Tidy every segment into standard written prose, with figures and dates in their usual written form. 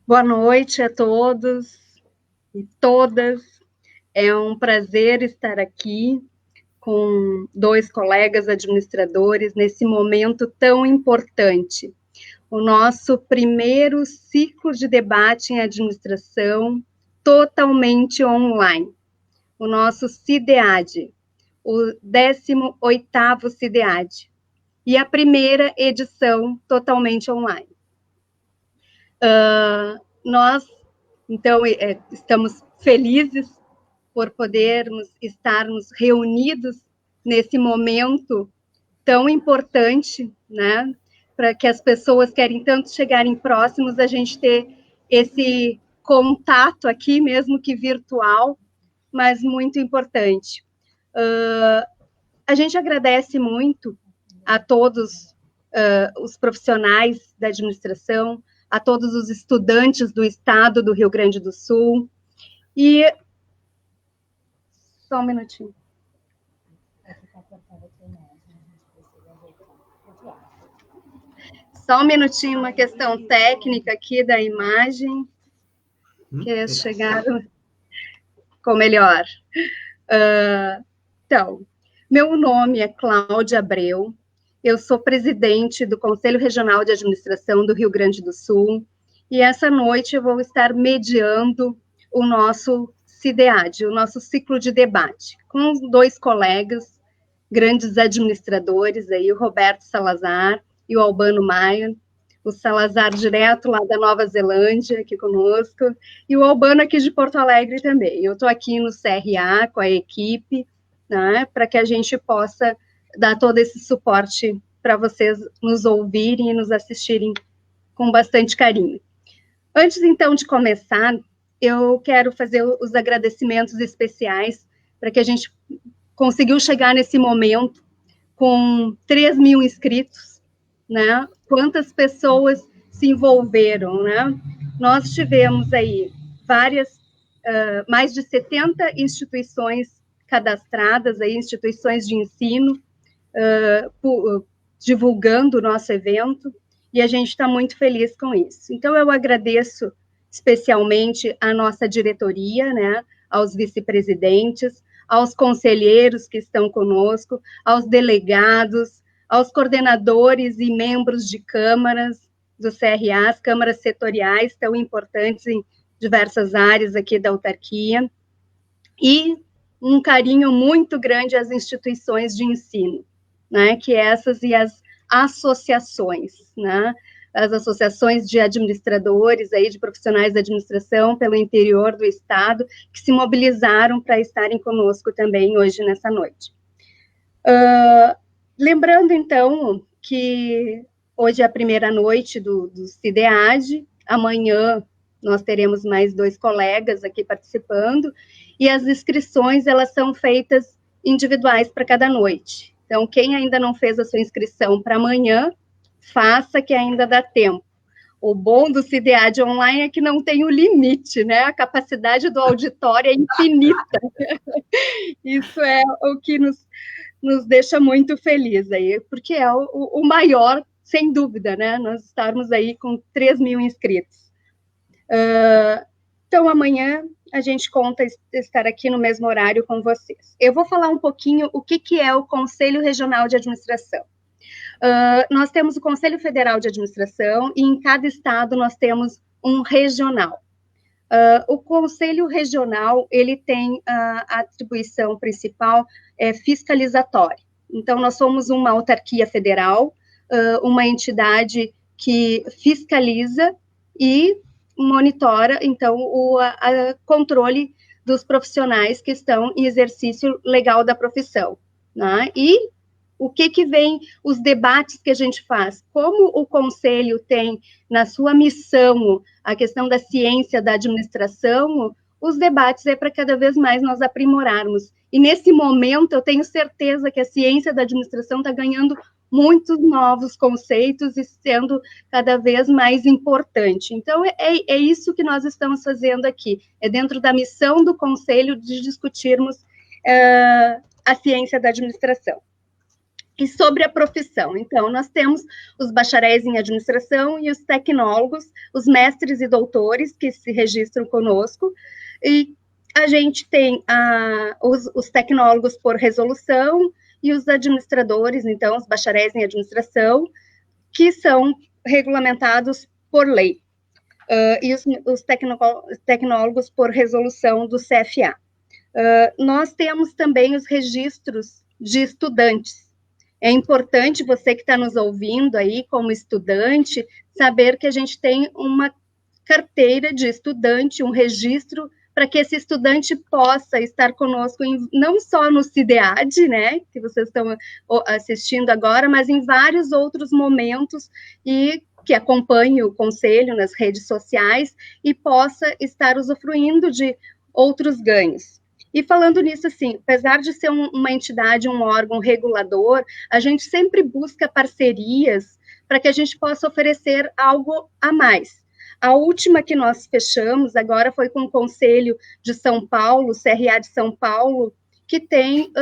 Boa noite a todos e todas. É um prazer estar aqui com dois colegas administradores nesse momento tão importante. O nosso primeiro ciclo de debate em administração totalmente online. O nosso CIDEAD, o 18º CIDEAD. E a primeira edição totalmente online. Nós, então, estamos felizes por podermos estarmos reunidos nesse momento tão importante, né? Para que as pessoas querem tanto chegarem próximos, a gente ter esse contato aqui, mesmo que virtual, mas muito importante. A gente agradece muito a todos os profissionais da administração, a todos os estudantes do estado do Rio Grande do Sul. E só um minutinho. Só um minutinho, uma questão técnica aqui da imagem, que chegaram com melhor. Então, meu nome é Cláudia Abreu, eu sou presidente do Conselho Regional de Administração do Rio Grande do Sul, e essa noite eu vou estar mediando o nosso CIDEAD, o nosso ciclo de debate, com dois colegas, grandes administradores, aí, o Roberto Salazar e o Albano Maia, o Salazar direto lá da Nova Zelândia, aqui conosco, e o Albano aqui de Porto Alegre também. Eu estou aqui no CRA com a equipe, né, para que a gente possa dar todo esse suporte para vocês nos ouvirem e nos assistirem com bastante carinho. Antes, então, de começar, eu quero fazer os agradecimentos especiais para que a gente conseguiu chegar nesse momento com 3.000 inscritos, né? Quantas pessoas se envolveram, né? Nós tivemos aí mais de 70 instituições cadastradas, aí, instituições de ensino, divulgando o nosso evento, e a gente está muito feliz com isso. Então, eu agradeço especialmente a nossa diretoria, né, aos vice-presidentes, aos conselheiros que estão conosco, aos delegados, aos coordenadores e membros de câmaras do CRA, as câmaras setoriais tão importantes em diversas áreas aqui da autarquia, e um carinho muito grande às instituições de ensino, né, que essas e as associações, né, as associações de administradores, aí, de profissionais da administração pelo interior do estado, que se mobilizaram para estarem conosco também hoje nessa noite. Lembrando, então, que hoje é a primeira noite do CIDEAD, amanhã nós teremos mais dois colegas aqui participando, e as inscrições, elas são feitas individuais para cada noite. Então, quem ainda não fez a sua inscrição para amanhã, faça, que ainda dá tempo. O bom do CIDEAD online é que não tem o limite, né? A capacidade do auditório é infinita. Isso é o que nos deixa muito felizes aí, porque é o maior, sem dúvida, né? Nós estarmos aí com 3.000 inscritos. Então, amanhã a gente conta estar aqui no mesmo horário com vocês. Eu vou falar um pouquinho o que é o Conselho Regional de Administração. Nós temos o Conselho Federal de Administração e em cada estado nós temos um regional. O Conselho Regional, ele tem a atribuição principal fiscalizatória. Então, nós somos uma autarquia federal, uma entidade que fiscaliza e monitora, então, o controle dos profissionais que estão em exercício legal da profissão, né? E o que vem, os debates que a gente faz, como o Conselho tem na sua missão a questão da ciência da administração, os debates é para cada vez mais nós aprimorarmos. E nesse momento eu tenho certeza que a ciência da administração está ganhando muitos novos conceitos e sendo cada vez mais importante. Então, é isso que nós estamos fazendo aqui. É dentro da missão do Conselho de discutirmos a ciência da administração. E sobre a profissão, então, nós temos os bacharéis em administração e os tecnólogos, os mestres e doutores que se registram conosco, e a gente tem os tecnólogos por resolução e os administradores, então, os bacharéis em administração, que são regulamentados por lei, e os tecnólogos por resolução do CFA. Nós temos também os registros de estudantes. É importante você que está nos ouvindo aí, como estudante, saber que a gente tem uma carteira de estudante, um registro, para que esse estudante possa estar conosco não só no CIDEAD, né, que vocês estão assistindo agora, mas em vários outros momentos, e que acompanhe o conselho nas redes sociais e possa estar usufruindo de outros ganhos. E falando nisso, assim, apesar de ser uma entidade, um órgão regulador, a gente sempre busca parcerias para que a gente possa oferecer algo a mais. A última que nós fechamos agora foi com o Conselho de São Paulo, CRA de São Paulo, que tem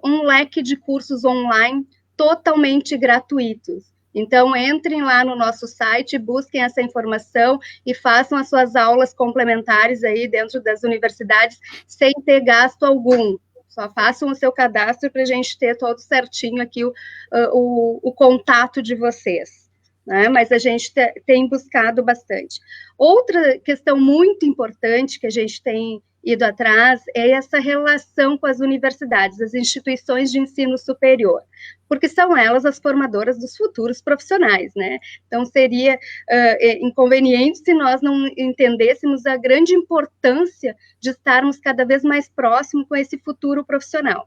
um leque de cursos online totalmente gratuitos. Então, entrem lá no nosso site, busquem essa informação e façam as suas aulas complementares aí dentro das universidades sem ter gasto algum. Só façam o seu cadastro para a gente ter todo certinho aqui o contato de vocês. Né? Mas a gente tem buscado bastante. Outra questão muito importante que a gente tem ido atrás é essa relação com as universidades, as instituições de ensino superior, porque são elas as formadoras dos futuros profissionais, né? Então, seria inconveniente se nós não entendêssemos a grande importância de estarmos cada vez mais próximos com esse futuro profissional.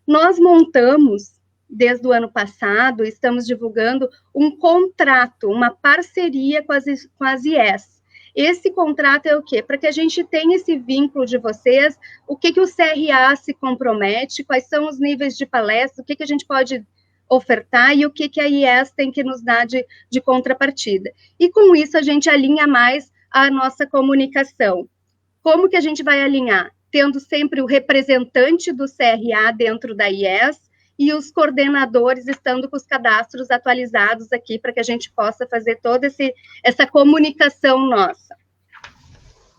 Nós montamos, desde o ano passado, estamos divulgando um contrato, uma parceria com as IES. Esse contrato é o quê? Para que a gente tenha esse vínculo de vocês, o que o CRA se compromete, quais são os níveis de palestra, o que a gente pode ofertar e o que a IES tem que nos dar de contrapartida. E com isso a gente alinha mais a nossa comunicação. Como que a gente vai alinhar? Tendo sempre o representante do CRA dentro da IES, e os coordenadores estando com os cadastros atualizados aqui, para que a gente possa fazer toda essa comunicação nossa.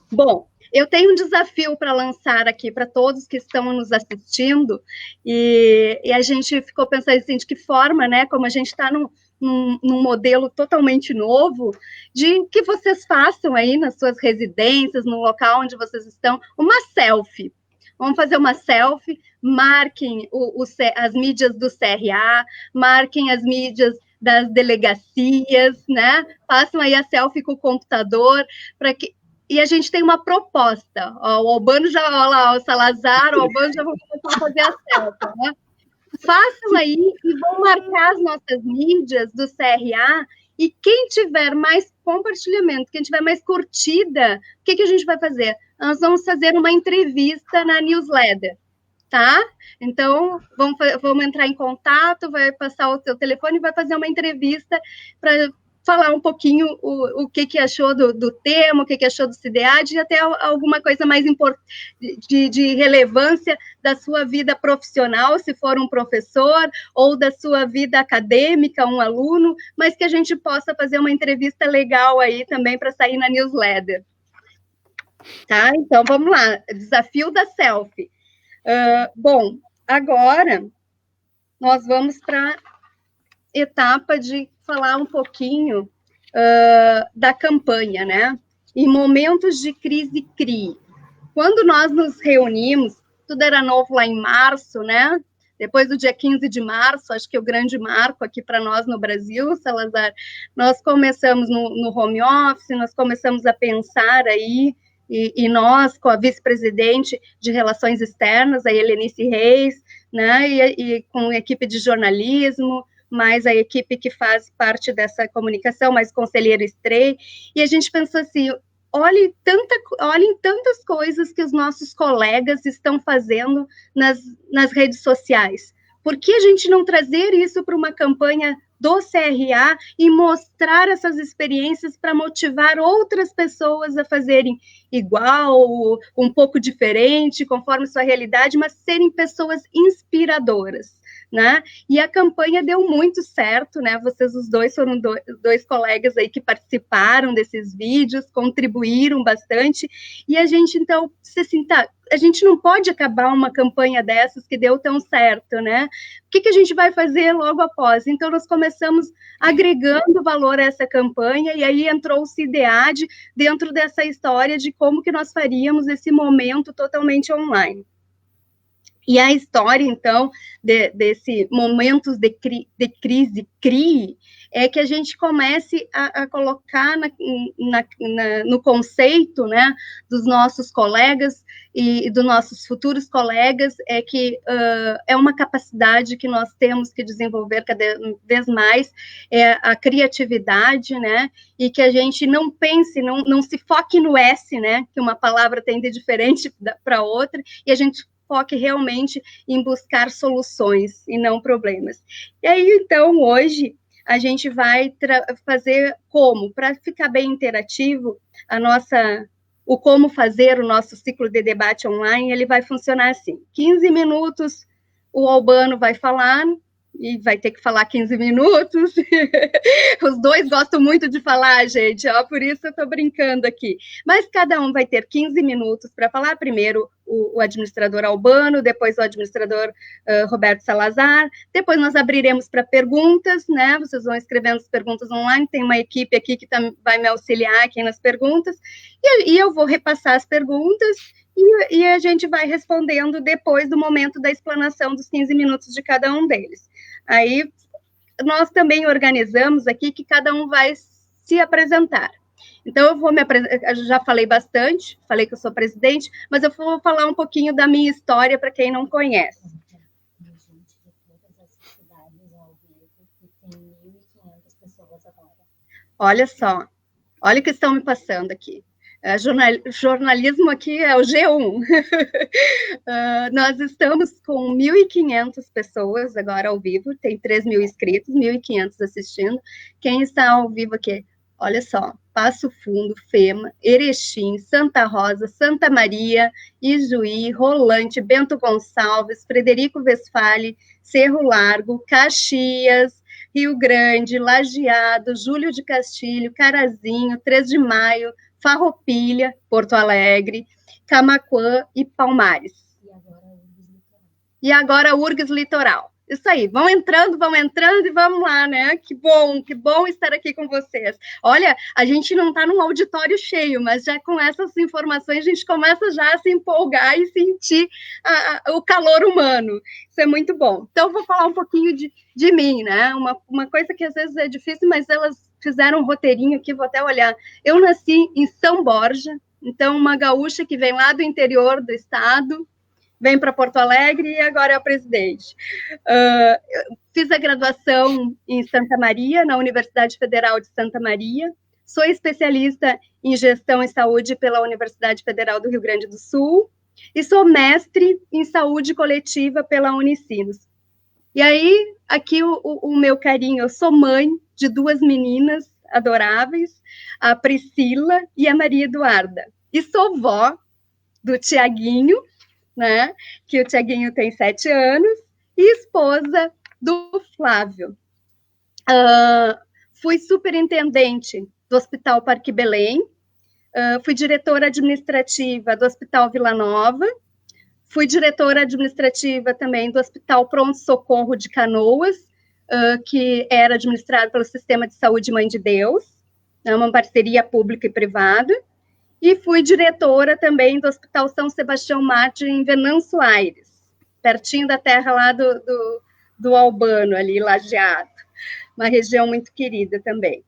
Bom, eu tenho um desafio para lançar aqui para todos que estão nos assistindo, e a gente ficou pensando assim, de que forma, né, como a gente está num modelo totalmente novo, de que vocês façam aí nas suas residências, no local onde vocês estão, uma selfie. Vamos fazer uma selfie, marquem as mídias do CRA, marquem as mídias das delegacias, né? Façam aí a selfie com o computador, e a gente tem uma proposta. Ó, o Albano já, olha lá, o Salazar, o Albano já vai começar a fazer a selfie, né? Façam aí e vão marcar as nossas mídias do CRA, e quem tiver mais compartilhamento, quem tiver mais curtida, o que a gente vai fazer? Nós vamos fazer uma entrevista na newsletter, tá? Então, vamos entrar em contato, vai passar o seu telefone e vai fazer uma entrevista para falar um pouquinho o que achou do tema, o que achou do CIDEAD, e até alguma coisa mais de relevância da sua vida profissional, se for um professor, ou da sua vida acadêmica, um aluno, mas que a gente possa fazer uma entrevista legal aí também para sair na newsletter. Tá? Então, vamos lá, desafio da selfie. Bom, agora nós vamos para a etapa de falar um pouquinho da campanha, né? Em momentos de crise CRI. Quando nós nos reunimos, tudo era novo lá em março, né? Depois do dia 15 de março, acho que é o grande marco aqui para nós no Brasil, Salazar, nós começamos no home office, nós começamos a pensar aí, e nós, com a vice-presidente de Relações Externas, a Helenice Reis, né, e com a equipe de jornalismo, mais a equipe que faz parte dessa comunicação, mais o conselheiro Estrei, e a gente pensou assim, olhem tantas coisas que os nossos colegas estão fazendo nas redes sociais. Por que a gente não trazer isso para uma campanha do CRA e mostrar essas experiências para motivar outras pessoas a fazerem igual, um pouco diferente, conforme sua realidade, mas serem pessoas inspiradoras, né? E a campanha deu muito certo, né? Vocês os dois foram dois colegas aí que participaram desses vídeos, contribuíram bastante, e a gente, então, disse assim, tá, a gente não pode acabar uma campanha dessas que deu tão certo, né? O que a gente vai fazer logo após? Então, nós começamos agregando valor a essa campanha, e aí entrou o CIDEAD dentro dessa história de como que nós faríamos esse momento totalmente online. E a história, então, desse momentos de crise, CRI, é que a gente comece a colocar no conceito, né, dos nossos colegas e dos nossos futuros colegas, é que é uma capacidade que nós temos que desenvolver cada vez mais, é a criatividade, né, e que a gente não pense, não se foque no S, né, que uma palavra tem de diferente para outra, e a gente foque realmente em buscar soluções e não problemas. E aí, então, hoje, a gente vai fazer como? Para ficar bem interativo, o como fazer o nosso ciclo de debate online, ele vai funcionar assim, 15 minutos, o Albano vai falar, e vai ter que falar 15 minutos. Os dois gostam muito de falar, gente, ó, por isso eu estou brincando aqui. Mas cada um vai ter 15 minutos para falar. Primeiro o administrador Albano, depois o administrador Roberto Salazar. Depois nós abriremos para perguntas, né? Vocês vão escrevendo as perguntas online. Tem uma equipe aqui que vai me auxiliar aqui nas perguntas. E eu vou repassar as perguntas e a gente vai respondendo depois do momento da explanação dos 15 minutos de cada um deles. Aí, nós também organizamos aqui que cada um vai se apresentar. Então, eu vou me apresentar, já falei bastante, falei que eu sou presidente, mas eu vou falar um pouquinho da minha história para quem não conhece. Olha só, olha o que estão me passando aqui. Jornalismo aqui é o G1. Nós estamos com 1.500 pessoas agora ao vivo, tem 3.000 inscritos, 1.500 assistindo. Quem está ao vivo aqui? Olha só, Passo Fundo, Fema, Erechim, Santa Rosa, Santa Maria, Ijuí, Rolante, Bento Gonçalves, Frederico Westphalen, Cerro Largo, Caxias, Rio Grande, Lajeado, Júlio de Castilho, Carazinho, 3 de Maio, Farroupilha, Porto Alegre, Camaquã e Palmares. E agora URGS Litoral. Isso aí, vão entrando e vamos lá, né? Que bom estar aqui com vocês. Olha, a gente não está num auditório cheio, mas já com essas informações a gente começa já a se empolgar e sentir o calor humano. Isso é muito bom. Então, eu vou falar um pouquinho de mim, né? Uma coisa que às vezes é difícil, mas elas fizeram um roteirinho aqui, vou até olhar. Eu nasci em São Borja, então uma gaúcha que vem lá do interior do estado, vem para Porto Alegre e agora é a presidente. Fiz a graduação em Santa Maria, na Universidade Federal de Santa Maria. Sou especialista em gestão em saúde pela Universidade Federal do Rio Grande do Sul e sou mestre em saúde coletiva pela Unicinos. E aí, aqui o meu carinho, eu sou mãe de 2 meninas adoráveis, a Priscila e a Maria Eduarda. E sou vó do Tiaguinho, né? Que o Tiaguinho tem 7 anos, e esposa do Flávio. Fui superintendente do Hospital Parque Belém, fui diretora administrativa do Hospital Vila Nova, fui diretora administrativa também do Hospital Pronto Socorro de Canoas, que era administrado pelo Sistema de Saúde Mãe de Deus, uma parceria pública e privada, e fui diretora também do Hospital São Sebastião Mártir, em Venâncio Aires, pertinho da terra lá do Albano, ali, Lajeado, uma região muito querida também.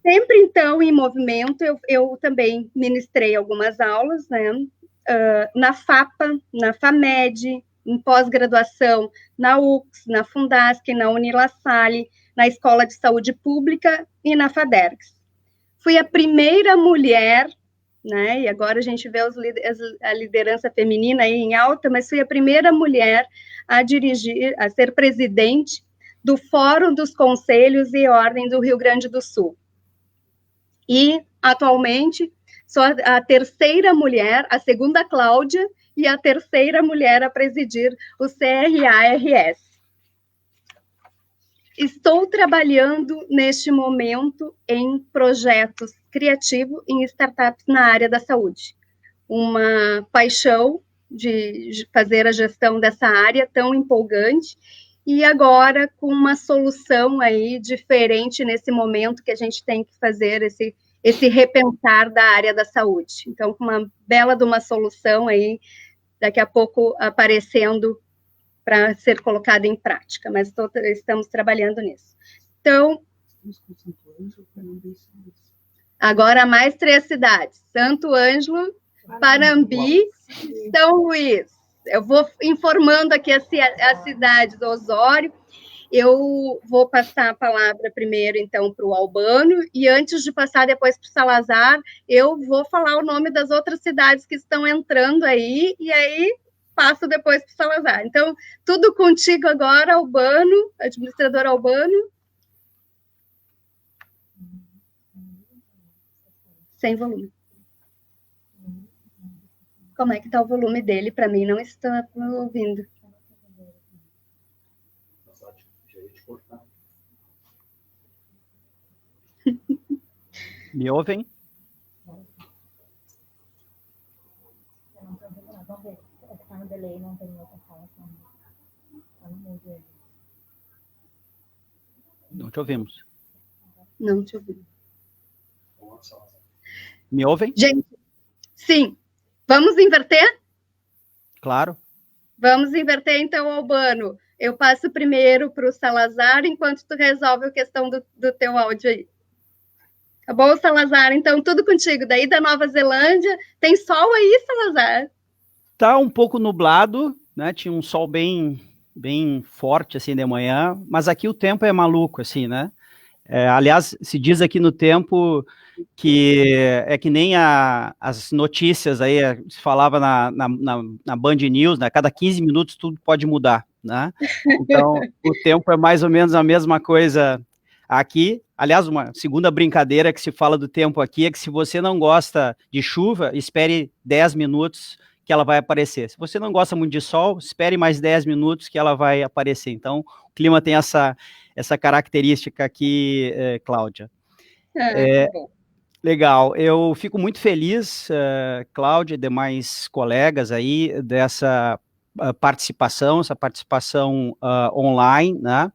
Sempre, então, em movimento, eu também ministrei algumas aulas, né, na FAPA, na FAMED, em pós-graduação, na UX, na Fundasc, na Unilassalle, na Escola de Saúde Pública e na FADERGS. Fui a primeira mulher, né, e agora a gente vê a liderança feminina aí em alta, mas fui a primeira mulher a dirigir, a ser presidente do Fórum dos Conselhos e Ordem do Rio Grande do Sul. E, atualmente, sou a terceira mulher, a segunda Cláudia, e a terceira mulher a presidir o CRA-RS. Estou trabalhando, neste momento, em projetos criativos em startups na área da saúde. Uma paixão de fazer a gestão dessa área tão empolgante, e agora com uma solução aí diferente nesse momento que a gente tem que fazer esse repensar da área da saúde. Então, com uma bela de uma solução aí, daqui a pouco aparecendo para ser colocada em prática, mas estamos trabalhando nisso. Então, agora mais 3 cidades, Santo Ângelo, Panambi, São Luís. Eu vou informando aqui as cidades do Osório. Eu vou passar a palavra primeiro, então, para o Albano, e antes de passar depois para o Salazar, eu vou falar o nome das outras cidades que estão entrando aí, e aí passo depois para o Salazar. Então, tudo contigo agora, Albano, administrador Albano. Sem volume. Como é que está o volume dele? Para mim, não está ouvindo. Me ouvem? Não te ouvimos. Não te ouvimos. Me ouvem? Gente, sim. Vamos inverter? Claro. Vamos inverter, então, Albano. Eu passo primeiro para o Salazar, enquanto tu resolve a questão do teu áudio aí. Tá bom, Salazar? Então, tudo contigo. Daí da Nova Zelândia, tem sol aí, Salazar? Tá um pouco nublado, né? Tinha um sol bem forte, assim, de manhã, mas aqui o tempo é maluco, assim, né? Aliás, se diz aqui no tempo que é que nem as notícias aí, se falava na Band News, né? Cada 15 minutos tudo pode mudar, né? Então, o tempo é mais ou menos a mesma coisa aqui. Aliás, uma segunda brincadeira que se fala do tempo aqui é que se você não gosta de chuva, espere 10 minutos que ela vai aparecer. Se você não gosta muito de sol, espere mais 10 minutos que ela vai aparecer. Então, o clima tem essa característica aqui, Cláudia. Legal, eu fico muito feliz, Cláudia e demais colegas aí, dessa participação, online, né?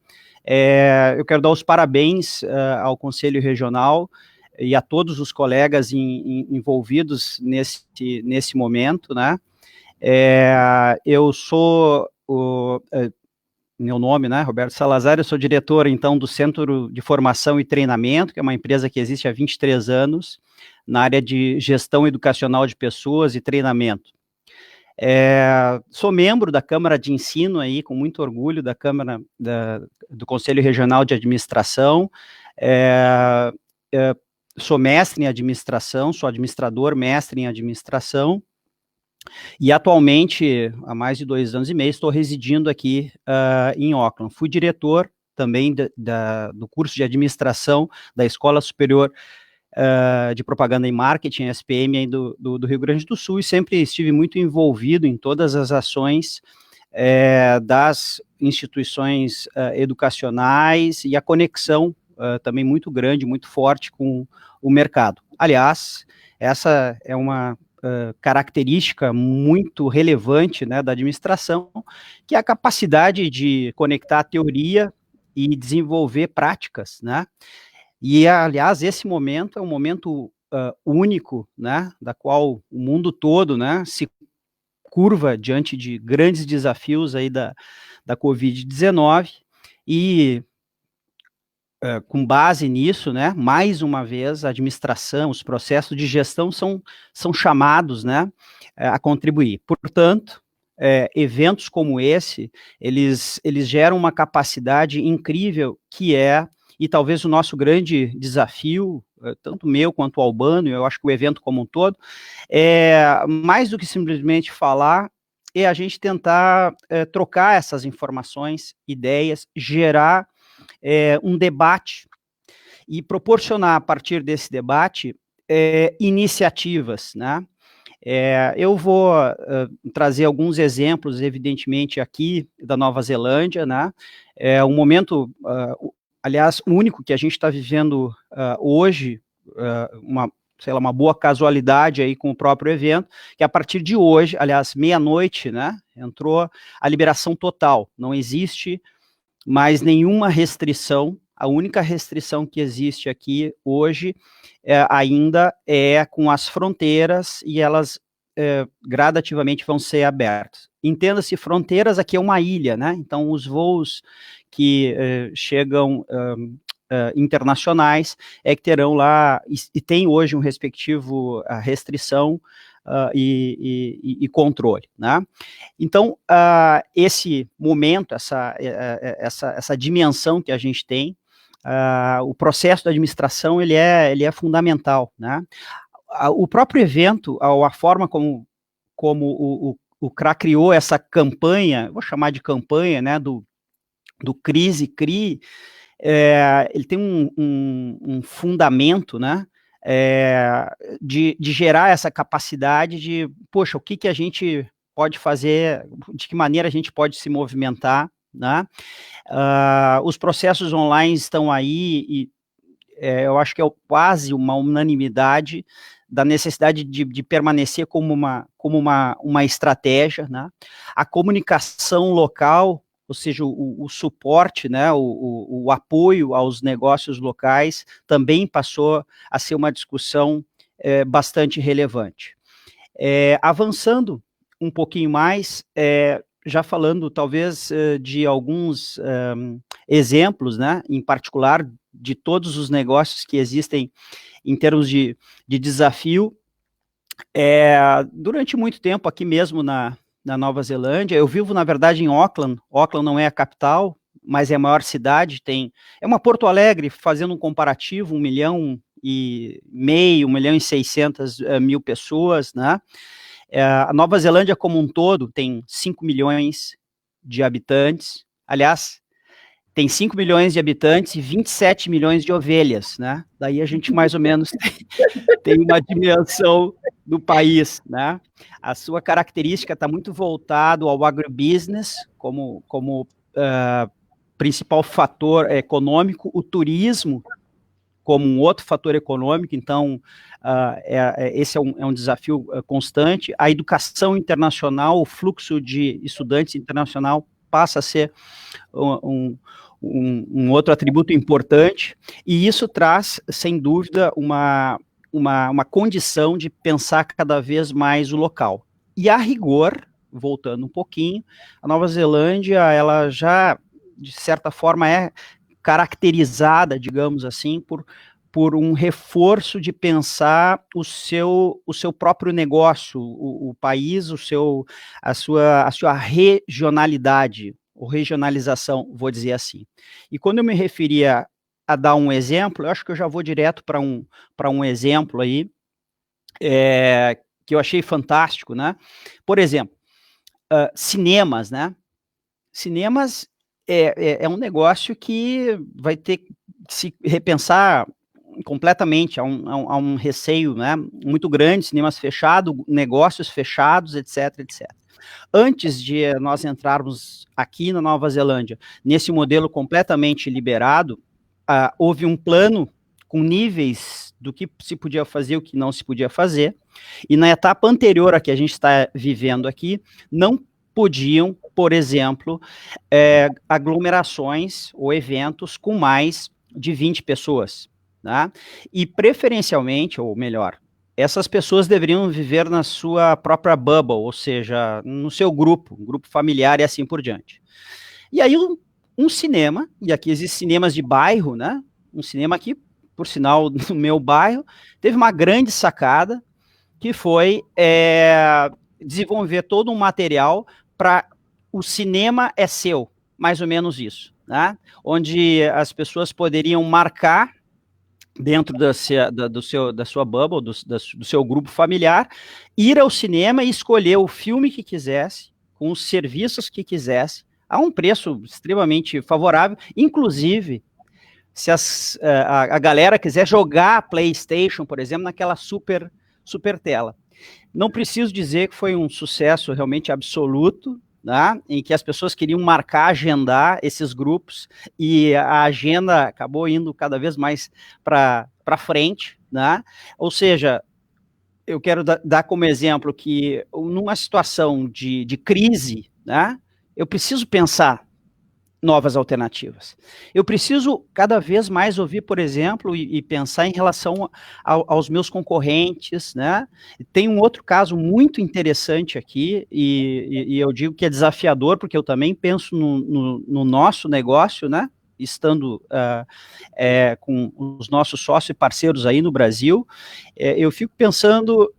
Eu quero dar os parabéns ao Conselho Regional e a todos os colegas envolvidos nesse momento, né? Eu sou meu nome, né, Roberto Salazar, eu sou diretor, então, do Centro de Formação e Treinamento, que é uma empresa que existe há 23 anos, na área de gestão educacional de pessoas e treinamento. Sou membro da Câmara de Ensino, aí, com muito orgulho, da Câmara do Conselho Regional de Administração, sou mestre em administração, sou administrador, mestre em administração, e atualmente, há mais de 2 anos e meio, estou residindo aqui em Auckland. Fui diretor também do curso de administração da Escola Superior de Propaganda e Marketing, SPM, aí do Rio Grande do Sul, e sempre estive muito envolvido em todas as ações das instituições educacionais e a conexão também muito grande, muito forte com o mercado. Aliás, essa é uma característica muito relevante, né, da administração, que é a capacidade de conectar a teoria e desenvolver práticas, né? E, aliás, esse momento é um momento único, né, da qual o mundo todo, né, se curva diante de grandes desafios aí da Covid-19, e com base nisso, né, mais uma vez, a administração, os processos de gestão são chamados, né, a contribuir. Portanto, eventos como esse, eles geram uma capacidade incrível que e talvez o nosso grande desafio, tanto meu quanto o Albano, eu acho que o evento como um todo, mais do que simplesmente falar, é a gente tentar trocar essas informações, ideias, gerar um debate e proporcionar, a partir desse debate, iniciativas, né? Eu vou trazer alguns exemplos, evidentemente, aqui da Nova Zelândia, né? É um momento, aliás, único que a gente está vivendo hoje, uma boa casualidade aí com o próprio evento, que a partir de hoje, aliás, meia-noite, né? Entrou a liberação total, não existe mais nenhuma restrição. A única restrição que existe aqui hoje ainda é com as fronteiras, e elas gradativamente vão ser abertas. Entenda-se, fronteiras aqui é uma ilha, né? Então, os voos que chegam internacionais que terão lá, e tem hoje um respectivo restrição e controle, né? Então, esse momento, essa dimensão que a gente tem, o processo da administração, ele é fundamental, né? O próprio evento, a forma como o CRA criou essa campanha, vou chamar de campanha, né, do Crise CRI, ele tem um fundamento, né, de gerar essa capacidade de, poxa, o que a gente pode fazer, de que maneira a gente pode se movimentar, né? Os processos online estão aí e eu acho que é quase uma unanimidade da necessidade de permanecer como uma estratégia, né? A comunicação local, ou seja, o suporte, né, o apoio aos negócios locais, também passou a ser uma discussão bastante relevante. Avançando um pouquinho mais, já falando talvez de alguns exemplos, né, em particular de todos os negócios que existem em termos de desafio. Durante muito tempo, aqui mesmo na Nova Zelândia, eu vivo, na verdade, em Auckland. Auckland não é a capital, mas é a maior cidade, é uma Porto Alegre, fazendo um comparativo, 1,5 milhão, 1.600.000 pessoas, né? A Nova Zelândia como um todo tem 5 milhões de habitantes, aliás, tem 5 milhões de habitantes e 27 milhões de ovelhas, né? Daí a gente mais ou menos tem uma dimensão do país, né? A sua característica está muito voltado ao agribusiness como principal fator econômico, o turismo como um outro fator econômico. Então, esse é um desafio constante. A educação internacional, o fluxo de estudantes internacional passa a ser um outro atributo importante, e isso traz, sem dúvida, uma condição de pensar cada vez mais o local. E a rigor, voltando um pouquinho, a Nova Zelândia, ela já, de certa forma, é caracterizada, digamos assim, por um reforço de pensar o seu próprio negócio, o país, a sua regionalidade, ou regionalização, vou dizer assim. E quando eu me referia a dar um exemplo, eu acho que eu já vou direto para um exemplo aí, que eu achei fantástico, né? Por exemplo, cinemas, né? Cinemas é um negócio que vai ter que se repensar completamente, há um receio, né, muito grande, cinemas fechados, negócios fechados, etc, etc. Antes de nós entrarmos aqui na Nova Zelândia, nesse modelo completamente liberado, houve um plano com níveis do que se podia fazer e o que não se podia fazer, e na etapa anterior a que a gente está vivendo aqui, não podiam, por exemplo, aglomerações ou eventos com mais de 20 pessoas, né? E preferencialmente, ou melhor, essas pessoas deveriam viver na sua própria bubble, ou seja, no seu grupo, um grupo familiar e assim por diante. E aí um cinema, e aqui existem cinemas de bairro, né? Um cinema aqui, por sinal, no meu bairro, teve uma grande sacada, que foi desenvolver todo um material para o cinema é seu, mais ou menos isso, né? Onde as pessoas poderiam marcar dentro da sua bubble, do seu grupo familiar, ir ao cinema e escolher o filme que quisesse, com os serviços que quisesse, a um preço extremamente favorável, inclusive se a galera quiser jogar PlayStation, por exemplo, naquela super tela. Não preciso dizer que foi um sucesso realmente absoluto, né, em que as pessoas queriam marcar, agendar esses grupos, e a agenda acabou indo cada vez mais para frente, né? Ou seja, eu quero dar como exemplo que numa situação de crise, né, eu preciso pensar novas alternativas. Eu preciso cada vez mais ouvir, por exemplo, e pensar em relação aos meus concorrentes, né? Tem um outro caso muito interessante aqui, e eu digo que é desafiador, porque eu também penso no nosso negócio, né? Estando com os nossos sócios e parceiros aí no Brasil, eu fico pensando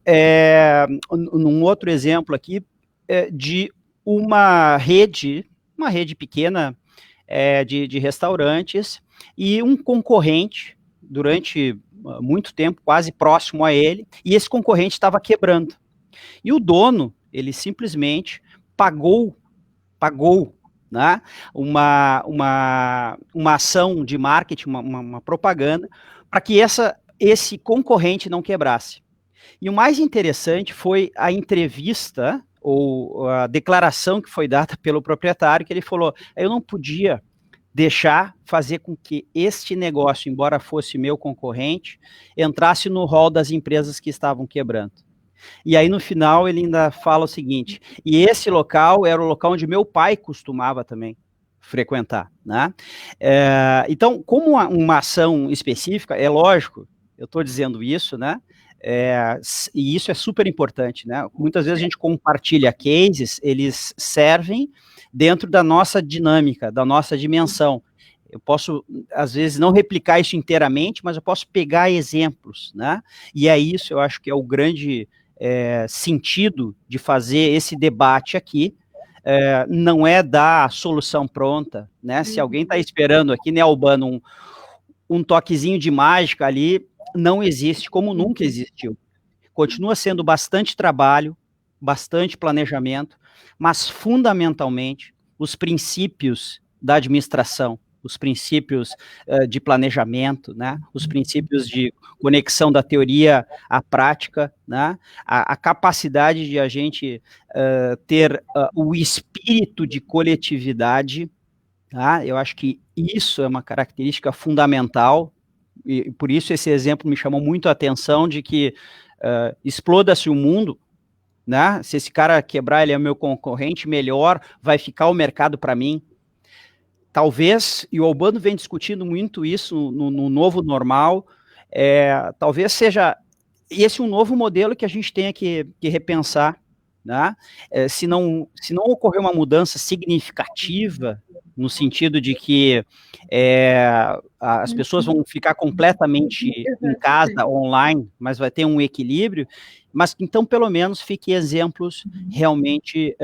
num outro exemplo aqui, de uma rede pequena, de restaurantes, e um concorrente, durante muito tempo, quase próximo a ele, e esse concorrente estava quebrando. E o dono, ele simplesmente pagou, né, uma ação de marketing, uma propaganda, para que esse concorrente não quebrasse. E o mais interessante foi a entrevista, ou a declaração que foi dada pelo proprietário, que ele falou: eu não podia deixar fazer com que este negócio, embora fosse meu concorrente, entrasse no rol das empresas que estavam quebrando. E aí, no final, ele ainda fala o seguinte: e esse local era o local onde meu pai costumava também frequentar, né? Então, como uma ação específica, é lógico, eu estou dizendo isso, né? E isso é super importante, né? Muitas vezes a gente compartilha cases, eles servem dentro da nossa dinâmica, da nossa dimensão. Eu posso, às vezes, não replicar isso inteiramente, mas eu posso pegar exemplos, né? E é isso, eu acho que é o grande sentido de fazer esse debate aqui. Não é dar a solução pronta, né? Se alguém está esperando aqui, né, Albano, um toquezinho de mágica ali, não existe, como nunca existiu. Continua sendo bastante trabalho, bastante planejamento, mas fundamentalmente os princípios da administração, os princípios de planejamento, né, os princípios de conexão da teoria à prática, né, a capacidade de a gente ter o espírito de coletividade, tá? Eu acho que isso é uma característica fundamental, e por isso esse exemplo me chamou muito a atenção, de que exploda-se o mundo, né? Se esse cara quebrar, ele é meu concorrente, melhor vai ficar o mercado para mim. Talvez, e o Albano vem discutindo muito isso no novo normal, talvez seja esse um novo modelo que a gente tenha que repensar, né? Se não ocorrer uma mudança significativa, no sentido de que as pessoas vão ficar completamente em casa, online, mas vai ter um equilíbrio, mas então pelo menos fiquem exemplos realmente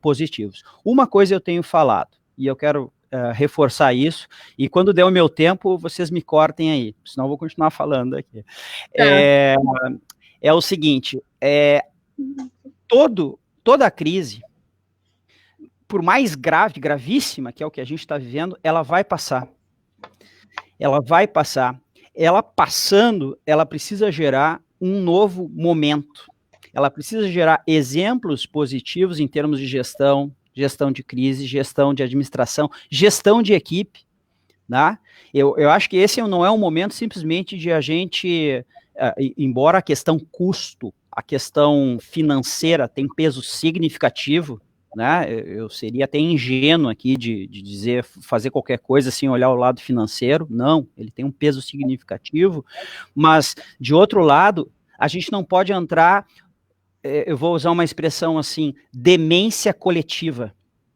positivos. Uma coisa eu tenho falado, e eu quero reforçar isso, e quando der o meu tempo, vocês me cortem aí, senão eu vou continuar falando aqui. É o seguinte, toda a crise, por mais gravíssima que é o que a gente está vivendo, ela vai passar. Ela vai passar. Ela passando, ela precisa gerar um novo momento. Ela precisa gerar exemplos positivos em termos de gestão de crise, gestão de administração, gestão de equipe, né? Eu acho que esse não é um momento simplesmente de a gente, embora a questão custo, a questão financeira tem peso significativo, né? Eu seria até ingênuo aqui de dizer, fazer qualquer coisa sem olhar o lado financeiro. Não, ele tem um peso significativo, mas, de outro lado, a gente não pode entrar, eu vou usar uma expressão assim, demência coletiva,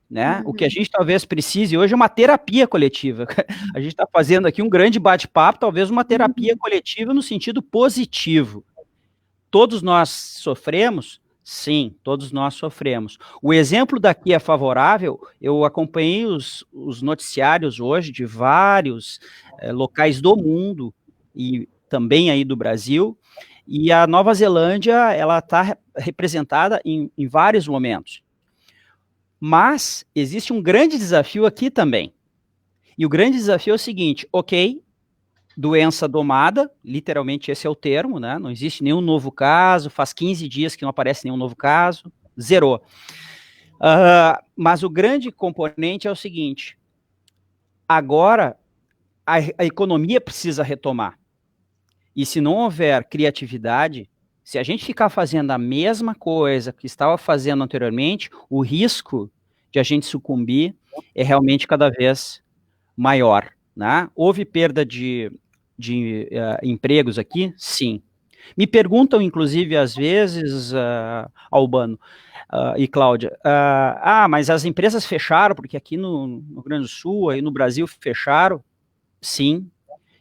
né? O que a gente talvez precise hoje é uma terapia coletiva. A gente está fazendo aqui um grande bate-papo, talvez uma terapia coletiva no sentido positivo. Todos nós sofremos? Sim, todos nós sofremos. O exemplo daqui é favorável. Eu acompanhei os noticiários hoje de vários locais do mundo e também aí do Brasil, e a Nova Zelândia, ela está representada em vários momentos. Mas existe um grande desafio aqui também. E o grande desafio é o seguinte, ok, doença domada, literalmente esse é o termo, né? Não existe nenhum novo caso, faz 15 dias que não aparece nenhum novo caso, zerou. Mas o grande componente é o seguinte, agora a economia precisa retomar. E se não houver criatividade, se a gente ficar fazendo a mesma coisa que estava fazendo anteriormente, o risco de a gente sucumbir é realmente cada vez maior, né? Houve perda de empregos aqui? Sim. Me perguntam, inclusive, às vezes, Albano e Cláudia, mas as empresas fecharam, porque aqui no Rio Grande do Sul, aí no Brasil fecharam? Sim,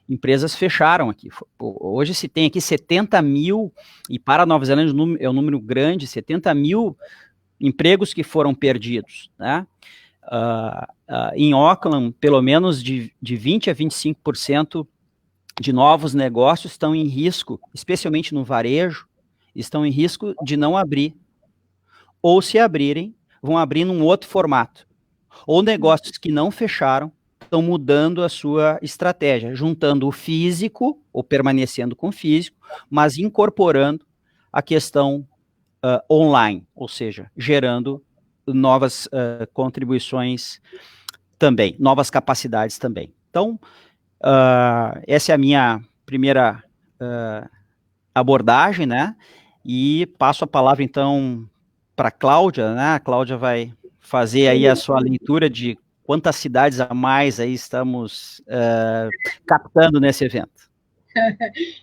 empresas fecharam aqui. Hoje se tem aqui 70 mil, e para a Nova Zelândia é um número grande, 70 mil empregos que foram perdidos, né? Em Auckland, pelo menos de 20% a 25% de novos negócios estão em risco, especialmente no varejo, estão em risco de não abrir. Ou se abrirem, vão abrir num outro formato. Ou negócios que não fecharam, estão mudando a sua estratégia, juntando o físico, ou permanecendo com o físico, mas incorporando a questão online, ou seja, gerando novas contribuições também, novas capacidades também. Então, essa é a minha primeira abordagem, né? E passo a palavra, então, para a Cláudia, né? A Cláudia vai fazer aí a sua leitura de quantas cidades a mais aí estamos captando nesse evento.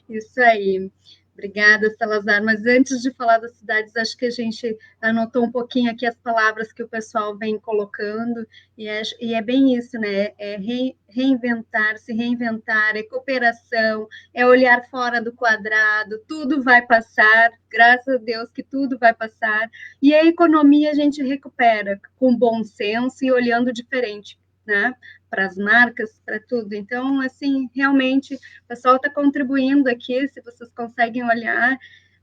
Isso aí. Obrigada, Salazar. Mas antes de falar das cidades, acho que a gente anotou um pouquinho aqui as palavras que o pessoal vem colocando, e é bem isso, né? É reinventar, se reinventar, é cooperação, é olhar fora do quadrado, tudo vai passar, graças a Deus que tudo vai passar, e a economia a gente recupera com bom senso e olhando diferente, né? Para as marcas, para tudo. Então, assim, realmente, o pessoal está contribuindo aqui, se vocês conseguem olhar,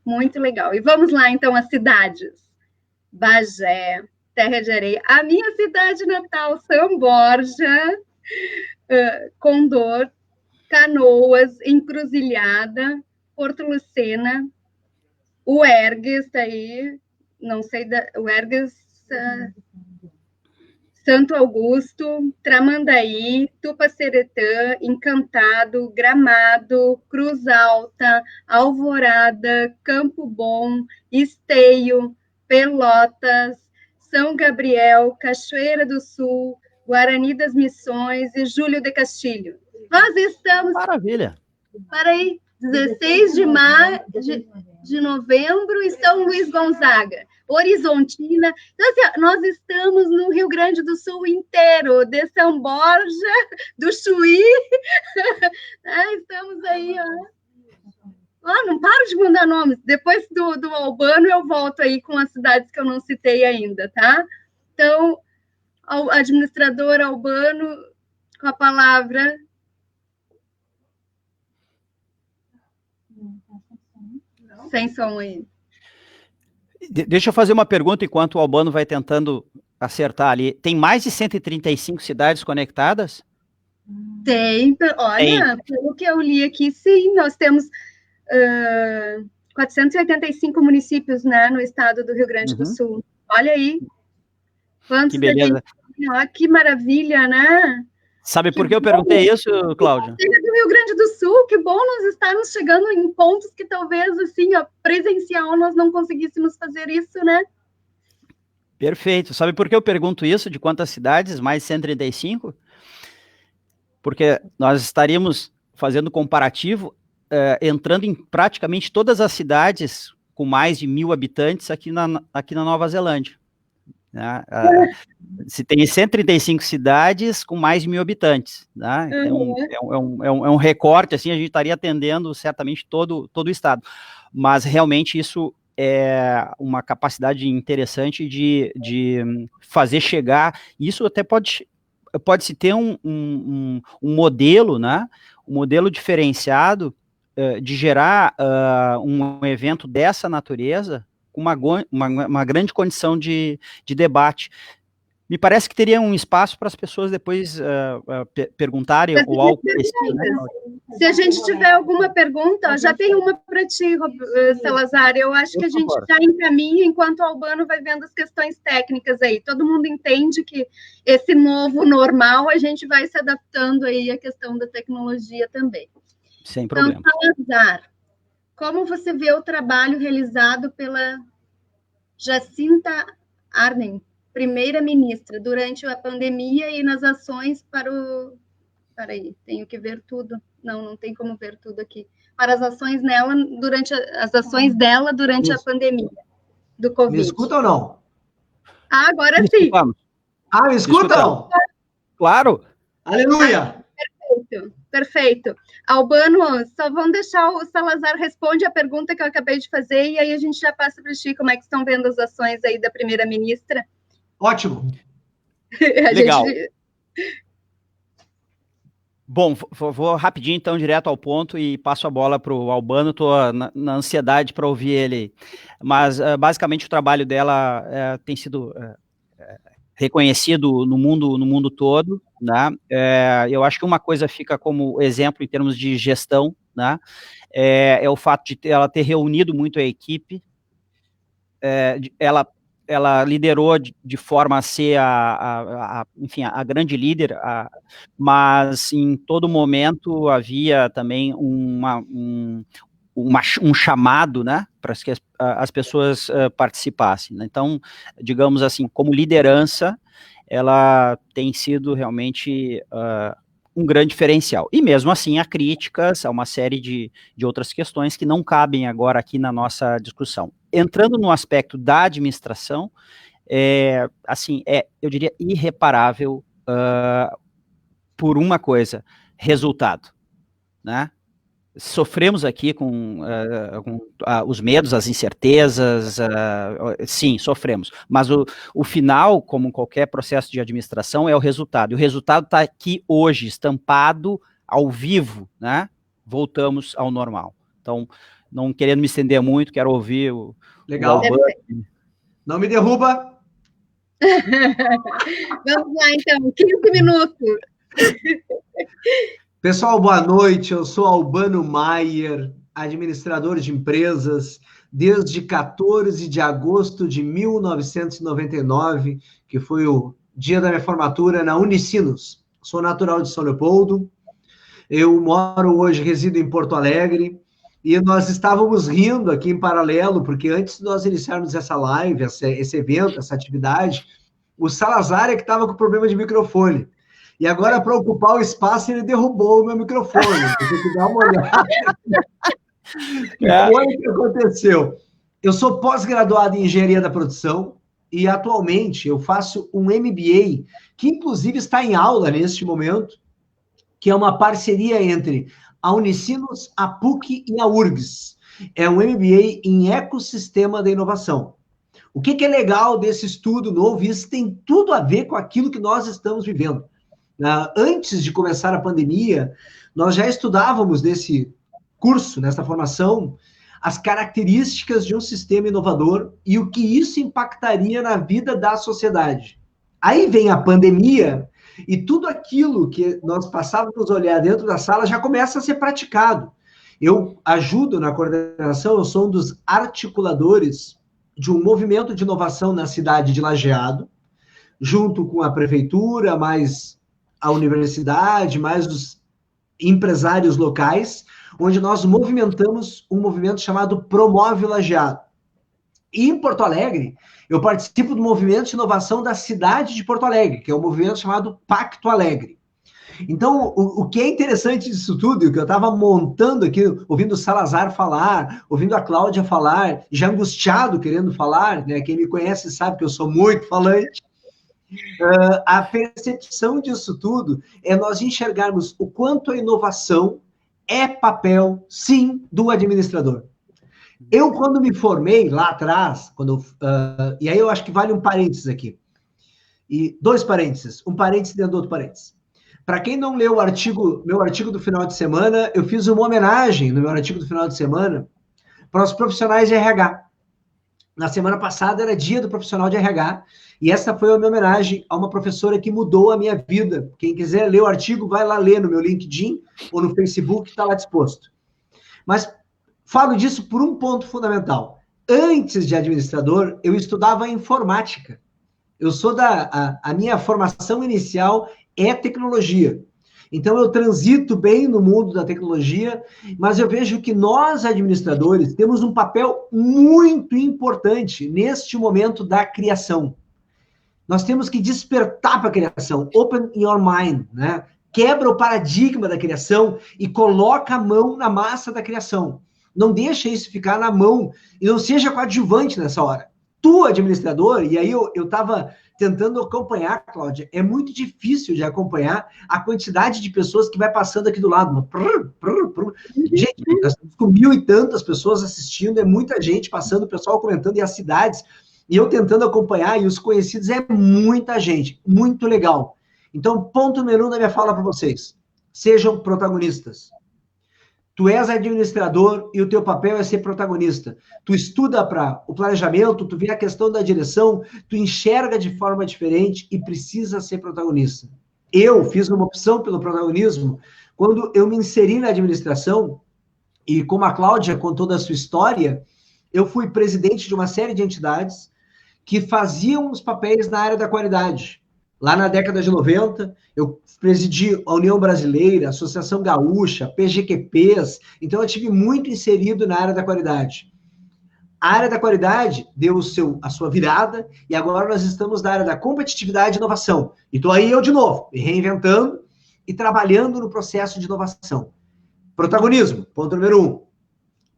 muito legal. E vamos lá, então, as cidades. Bagé, Terra de Areia, a minha cidade natal, São Borja, Condor, Canoas, Encruzilhada, Porto Lucena, o Ergues, está aí, não sei, o Ergues... Santo Augusto, Tramandaí, Tupaceretã, Encantado, Gramado, Cruz Alta, Alvorada, Campo Bom, Esteio, Pelotas, São Gabriel, Cachoeira do Sul, Guarani das Missões e Júlio de Castilho. Nós estamos... Maravilha! Para aí, 16 de novembro, e São Luís Gonzaga, Horizontina. Então, assim, nós estamos no Rio Grande do Sul inteiro, de São Borja, do Chuí. Estamos aí, ó. Não paro de mandar nomes. Depois do Albano, eu volto aí com as cidades que eu não citei ainda, tá? Então, o administrador Albano, com a palavra... Sem som aí. Deixa eu fazer uma pergunta enquanto o Albano vai tentando acertar ali. Tem mais de 135 cidades conectadas? Tem, olha, pelo que eu li aqui, sim, nós temos 485 municípios, né, no estado do Rio Grande do Sul. Olha aí. Que beleza. Olha que maravilha, né? Sabe por que eu perguntei isso, Cláudia? Do Rio Grande do Sul, que bom nós estarmos chegando em pontos que talvez, assim, presencial, nós não conseguíssemos fazer isso, né? Perfeito. Sabe por que eu pergunto isso? De quantas cidades? Mais de 135? Porque nós estaríamos fazendo comparativo, entrando em praticamente todas as cidades com mais de 1.000 habitantes aqui na Nova Zelândia. Né? Se tem 135 cidades com mais de 1.000 habitantes, né? Então, é um recorte, assim, a gente estaria atendendo certamente todo o estado, mas realmente isso é uma capacidade interessante de fazer chegar, isso até pode-se ter um modelo, né? Um modelo diferenciado de gerar um evento dessa natureza com uma grande condição de debate. Me parece que teria um espaço para as pessoas depois perguntarem ou algo parecido, né? Se a gente tiver alguma pergunta, já tem uma para ti, Salazar. Eu acho que a gente está em caminho enquanto o Albano vai vendo as questões técnicas aí. Todo mundo entende que esse novo normal a gente vai se adaptando aí à questão da tecnologia também. Sem problema. Então, Salazar, como você vê o trabalho realizado pela Jacinta Ardern, primeira-ministra, durante a pandemia e nas ações para o... Peraí, tenho que ver tudo. Não tem como ver tudo aqui. Para as ações dela durante a pandemia do Covid. Me escuta ou não? Ah, agora sim. Me escutam? Claro. Aleluia. Perfeito. Albano, só vamos deixar o Salazar responde a pergunta que eu acabei de fazer e aí a gente já passa para o Chico como é que estão vendo as ações aí da primeira-ministra. Ótimo. Legal. Bom, vou rapidinho, então, direto ao ponto e passo a bola para o Albano. Estou na ansiedade para ouvir ele. Mas, basicamente, o trabalho dela tem sido reconhecido no mundo todo, né? Eu acho que uma coisa fica como exemplo em termos de gestão, né? É o fato de ela ter reunido muito a equipe. Ela liderou de forma a ser enfim, a grande líder, mas em todo momento havia também um chamado, né, para que as pessoas participassem. Então, digamos assim, como liderança, ela tem sido realmente um grande diferencial. E mesmo assim, há críticas a uma série de outras questões que não cabem agora aqui na nossa discussão. Entrando no aspecto da administração, eu diria irreparável por uma coisa, resultado, né? Sofremos aqui com os medos, as incertezas, sim, sofremos, mas o final, como qualquer processo de administração, é o resultado, e o resultado está aqui hoje, estampado ao vivo, né? Voltamos ao normal. Então, não querendo me estender muito, quero ouvir o Albano. Não me derruba. Vamos lá, então, 15 minutos. Pessoal, boa noite. Eu sou Albano Maier, administrador de empresas desde 14 de agosto de 1999, que foi o dia da minha formatura na Unicinos. Sou natural de São Leopoldo. Eu resido em Porto Alegre, e nós estávamos rindo aqui em paralelo, porque antes de nós iniciarmos essa live, esse evento, essa atividade, o Salazar é que estava com problema de microfone. E agora, para ocupar o espaço, ele derrubou o meu microfone. Tem que dar uma olhada. Foi o que aconteceu. Eu sou pós-graduado em Engenharia da Produção e, atualmente, eu faço um MBA, que, inclusive, está em aula neste momento, que é uma parceria entre a Unicinos, a PUC e a URGS. É um MBA em Ecossistema da Inovação. O que é legal desse estudo novo? Isso tem tudo a ver com aquilo que nós estamos vivendo. Antes de começar a pandemia, nós já estudávamos nesse curso, nessa formação, as características de um sistema inovador e o que isso impactaria na vida da sociedade. Aí vem a pandemia e tudo aquilo que nós passávamos a olhar dentro da sala já começa a ser praticado. Eu ajudo na coordenação, eu sou um dos articuladores de um movimento de inovação na cidade de Lajeado, junto com a prefeitura, mais a universidade, mais os empresários locais, onde nós movimentamos um movimento chamado Promove Lajeado. E em Porto Alegre, eu participo do movimento de inovação da cidade de Porto Alegre, que é um movimento chamado Pacto Alegre. Então, o que é interessante disso tudo, o que eu estava montando aqui, ouvindo o Salazar falar, ouvindo a Cláudia falar, já angustiado querendo falar, né? Quem me conhece sabe que eu sou muito falante. A percepção disso tudo é nós enxergarmos o quanto a inovação é papel, sim, do administrador. Eu, quando me formei lá atrás, e aí eu acho que vale um parênteses aqui, e 2 parênteses, um parênteses dentro do outro parênteses. Para quem não leu meu artigo do final de semana, eu fiz uma homenagem no meu artigo do final de semana para os profissionais de RH. Na semana passada era dia do profissional de RH, e essa foi a minha homenagem a uma professora que mudou a minha vida. Quem quiser ler o artigo, vai lá ler no meu LinkedIn ou no Facebook, está lá disposto. Mas falo disso por um ponto fundamental. Antes de administrador, eu estudava informática. Eu sou a minha formação inicial é tecnologia. Então, eu transito bem no mundo da tecnologia, mas eu vejo que nós, administradores, temos um papel muito importante neste momento da criação. Nós temos que despertar para a criação, open your mind, né? Quebra o paradigma da criação e coloca a mão na massa da criação. Não deixa isso ficar na mão e não seja coadjuvante nessa hora. Tu, administrador, e aí eu estava tentando acompanhar, Cláudia, é muito difícil de acompanhar a quantidade de pessoas que vai passando aqui do lado. Gente, nós estamos com 1.000 e tantas pessoas assistindo, é muita gente passando, o pessoal comentando, e as cidades, e eu tentando acompanhar, e os conhecidos, é muita gente, muito legal. Então, ponto número 1 da minha fala para vocês, sejam protagonistas. Tu és administrador e o teu papel é ser protagonista. Tu estuda para o planejamento, tu vê a questão da direção, tu enxerga de forma diferente e precisa ser protagonista. Eu fiz uma opção pelo protagonismo quando eu me inseri na administração e como a Cláudia contou da sua história, eu fui presidente de uma série de entidades que faziam os papéis na área da qualidade. Lá na década de 90, eu presidi a União Brasileira, a Associação Gaúcha, PGQPs, então eu estive muito inserido na área da qualidade. A área da qualidade deu a sua virada, e agora nós estamos na área da competitividade e inovação. E estou aí eu de novo, me reinventando e trabalhando no processo de inovação. Protagonismo, ponto número 1.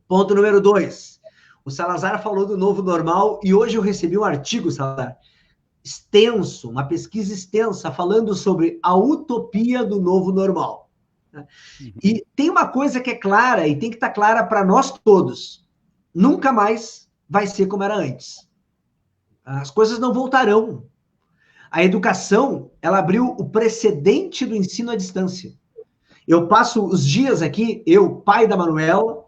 Ponto número 2. O Salazar falou do novo normal, e hoje eu recebi um artigo, Salazar, extenso, uma pesquisa extensa, falando sobre a utopia do novo normal. E tem uma coisa que é clara, e tem que estar clara para nós todos. Nunca mais vai ser como era antes. As coisas não voltarão. A educação, ela abriu o precedente do ensino à distância. Eu passo os dias aqui, eu, pai da Manuela,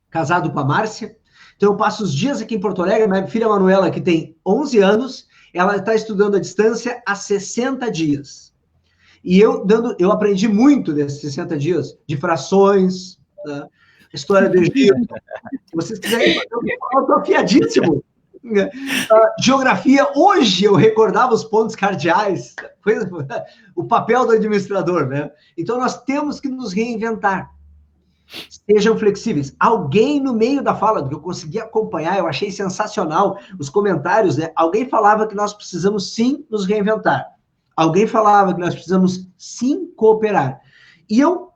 casado com a Márcia, então eu passo os dias aqui em Porto Alegre, minha filha Manuela, que tem 11 anos, ela está estudando à distância há 60 dias. E eu aprendi muito nesses 60 dias, de frações, tá? História do Egito. Se vocês quiserem, eu estou afiadíssimo. Geografia, hoje eu recordava os pontos cardeais, o papel do administrador, né? Então nós temos que nos reinventar. Sejam flexíveis. Alguém no meio da fala, que eu consegui acompanhar, eu achei sensacional os comentários, né? Alguém falava que nós precisamos sim nos reinventar. Alguém falava que nós precisamos sim cooperar. E eu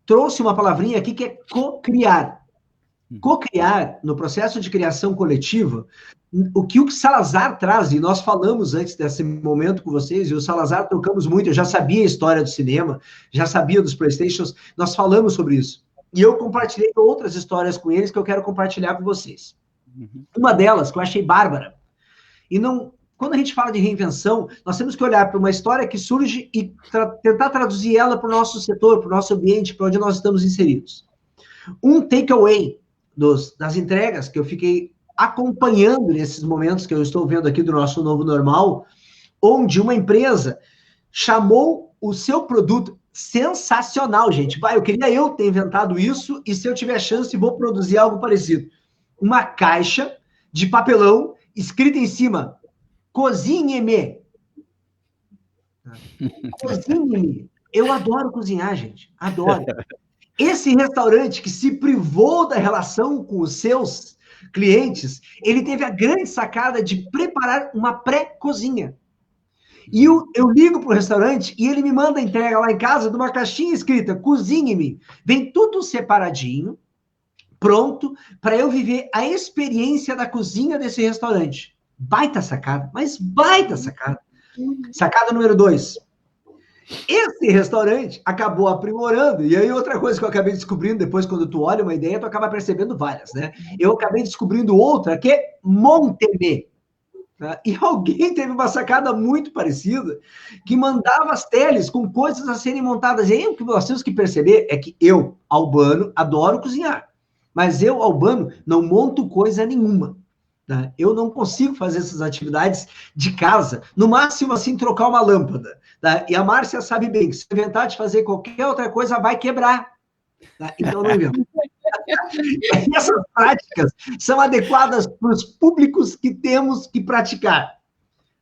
trouxe uma palavrinha aqui que é co-criar. Co-criar, no processo de criação coletiva, o que o Salazar traz, e nós falamos antes desse momento com vocês, e o Salazar trocamos muito, eu já sabia a história do cinema, já sabia dos PlayStations, nós falamos sobre isso. E eu compartilhei outras histórias com eles que eu quero compartilhar com vocês. Uma delas, que eu achei bárbara, e não... Quando a gente fala de reinvenção, nós temos que olhar para uma história que surge e tentar traduzir ela para o nosso setor, para o nosso ambiente, para onde nós estamos inseridos. Um takeaway das entregas que eu fiquei acompanhando nesses momentos que eu estou vendo aqui do nosso novo normal, onde uma empresa chamou o seu produto sensacional, gente. Eu queria eu ter inventado isso e se eu tiver chance vou produzir algo parecido. Uma caixa de papelão escrita em cima, cozinhe-me. Cozinhe-me. Eu adoro cozinhar, gente. Adoro. Esse restaurante que se privou da relação com os seus clientes, ele teve a grande sacada de preparar uma pré-cozinha. E eu ligo para o restaurante e ele me manda a entrega lá em casa de uma caixinha escrita, cozinhe-me. Vem tudo separadinho, pronto, para eu viver a experiência da cozinha desse restaurante. Baita sacada, mas baita sacada. Sacada número 2. Esse restaurante acabou aprimorando, e aí outra coisa que eu acabei descobrindo, depois quando tu olha uma ideia, tu acaba percebendo várias, né? Eu acabei descobrindo outra, que é Monteme. Tá? E alguém teve uma sacada muito parecida, que mandava as teles com coisas a serem montadas. E aí o que nós temos que perceber é que eu, Albano, adoro cozinhar. Mas eu, Albano, não monto coisa nenhuma. Tá? Eu não consigo fazer essas atividades de casa, no máximo, assim, trocar uma lâmpada. Tá? E a Márcia sabe bem que se inventar de fazer qualquer outra coisa, vai quebrar. Tá? Então, não invento. E essas práticas são adequadas para os públicos que temos que praticar.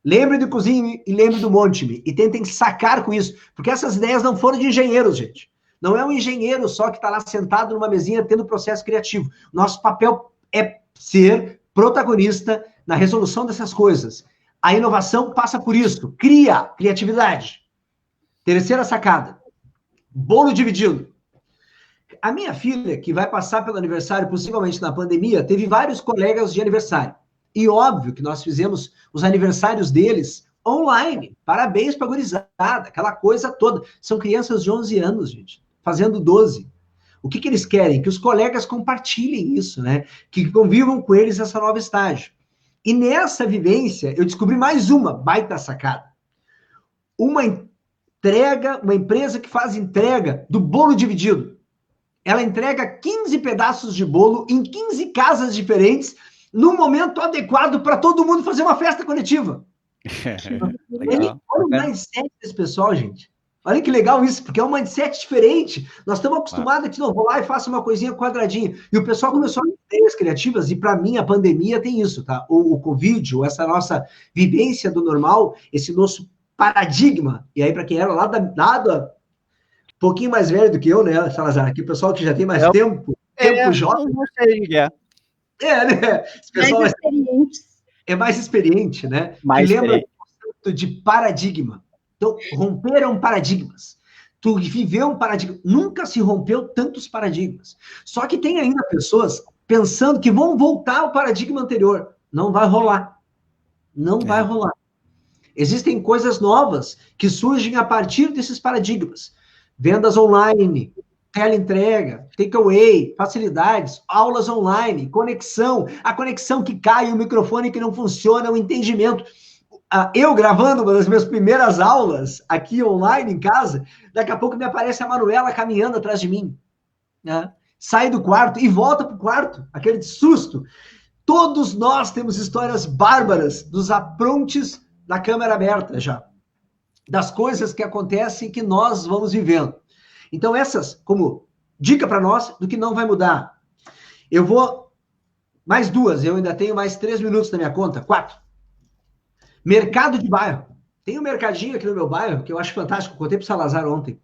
Lembre do Cozinhe e lembre do Monte-me. E tentem sacar com isso, porque essas ideias não foram de engenheiros, gente. Não é um engenheiro só que está lá sentado numa mesinha tendo processo criativo. Nosso papel é ser protagonista na resolução dessas coisas. A inovação passa por isso. Criatividade. Terceira sacada. Bolo dividido. A minha filha, que vai passar pelo aniversário, possivelmente na pandemia, teve vários colegas de aniversário. E óbvio que nós fizemos os aniversários deles online. Parabéns para a gurizada, aquela coisa toda. São crianças de 11 anos, gente, fazendo 12. O que eles querem? Que os colegas compartilhem isso, né? Que convivam com eles essa nova estágio. E nessa vivência, eu descobri mais uma baita sacada. Uma empresa que faz entrega do bolo dividido. Ela entrega 15 pedaços de bolo em 15 casas diferentes, num momento adequado para todo mundo fazer uma festa coletiva. Olha o mindset desse pessoal, gente. Olha que legal isso, porque é um mindset diferente. Nós estamos acostumados a que não, vou lá e faço uma coisinha quadradinha. E o pessoal começou a ter ideias criativas, e para mim a pandemia tem isso, tá? O Covid, ou essa nossa vivência do normal, esse nosso paradigma. E aí, para quem era lá um pouquinho mais velho do que eu, né, Salazar? Aqui o pessoal que já tem mais tempo jovem. Não sei o que é. Né? Esse pessoal é mais experiente, né? Mais lembra o conceito de paradigma. Então, romperam paradigmas. Tu viveu um paradigma. Nunca se rompeu tantos paradigmas. Só que tem ainda pessoas pensando que vão voltar ao paradigma anterior. Não vai rolar. Não vai rolar. Existem coisas novas que surgem a partir desses paradigmas. Vendas online, teleentrega, takeaway, facilidades, aulas online, conexão, a conexão que cai, o microfone que não funciona, o entendimento. Eu gravando uma das minhas primeiras aulas aqui online em casa, daqui a pouco me aparece a Manuela caminhando atrás de mim. Né? Sai do quarto e volta para o quarto, aquele susto. Todos nós temos histórias bárbaras dos aprontes da câmera aberta já, das coisas que acontecem que nós vamos vivendo. Então essas, como dica para nós do que não vai mudar. Eu vou, mais duas, eu ainda tenho mais 3 minutos na minha conta, 4. Mercado de bairro. Tem um mercadinho aqui no meu bairro, que eu acho fantástico, contei para o Salazar ontem.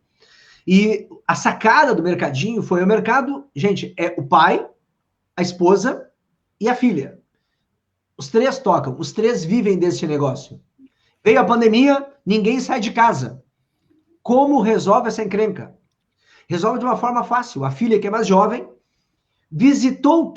E a sacada do mercadinho foi o mercado, gente, é o pai, a esposa e a filha. Os 3 tocam, os 3 vivem desse negócio. Veio a pandemia, ninguém sai de casa. Como resolve essa encrenca? Resolve de uma forma fácil. A filha, que é mais jovem, visitou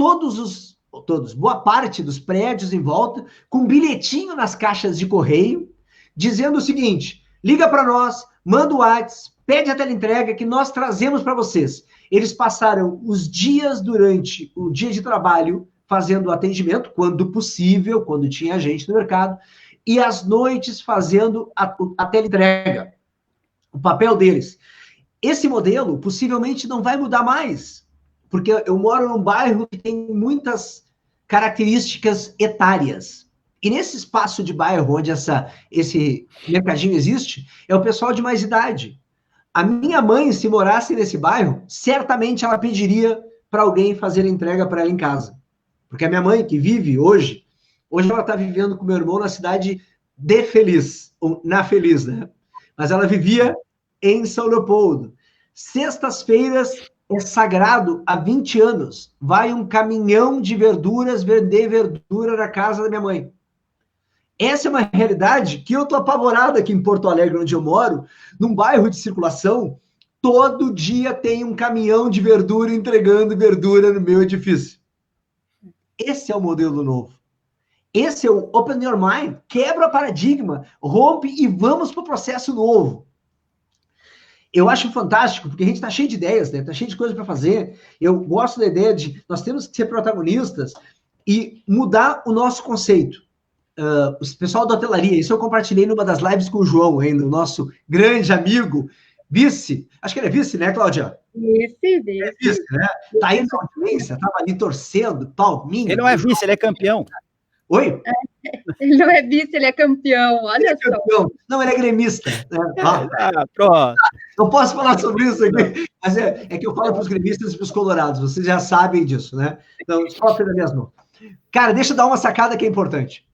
boa parte dos prédios em volta, com um bilhetinho nas caixas de correio, dizendo o seguinte: liga para nós, manda o WhatsApp, pede a teleentrega que nós trazemos para vocês. Eles passaram os dias durante o dia de trabalho fazendo atendimento, quando possível, quando tinha gente no mercado, e as noites fazendo a teleentrega. O papel deles. Esse modelo possivelmente não vai mudar mais, porque eu moro num bairro que tem muitas características etárias. E nesse espaço de bairro onde esse mercadinho existe, é o pessoal de mais idade. A minha mãe, se morasse nesse bairro, certamente ela pediria para alguém fazer a entrega para ela em casa. Porque a minha mãe, que vive hoje ela está vivendo com meu irmão na cidade de Feliz, ou na Feliz, né? Mas ela vivia em São Leopoldo. Sextas-feiras é sagrado há 20 anos. Vai um caminhão de verduras vender verdura na casa da minha mãe. Essa é uma realidade que eu tô apavorado aqui em Porto Alegre, onde eu moro, num bairro de circulação. Todo dia tem um caminhão de verdura entregando verdura no meu edifício. Esse é o modelo novo. Esse é o Open Your Mind. Quebra paradigma, rompe e vamos para o processo novo. Eu acho fantástico, porque a gente está cheio de ideias, né? Está cheio de coisas para fazer. Eu gosto da ideia de nós temos que ser protagonistas e mudar o nosso conceito. O pessoal da hotelaria, isso eu compartilhei numa das lives com o João, ainda, o nosso grande amigo, vice. Acho que ele é vice, né, Cláudia? Vice. É vice, né? Tá aí na audiência, estava ali torcendo, palminha. Ele não é vice, ele é campeão. Oi? Ele não é vice, ele é campeão, olha só. Campeão. Não, ele é gremista. Né? Pronto. Não posso falar sobre isso aqui, mas é que eu falo para os gremistas e para os colorados, vocês já sabem disso, né? Então, só das minhas mãos. Cara, deixa eu dar uma sacada que é importante.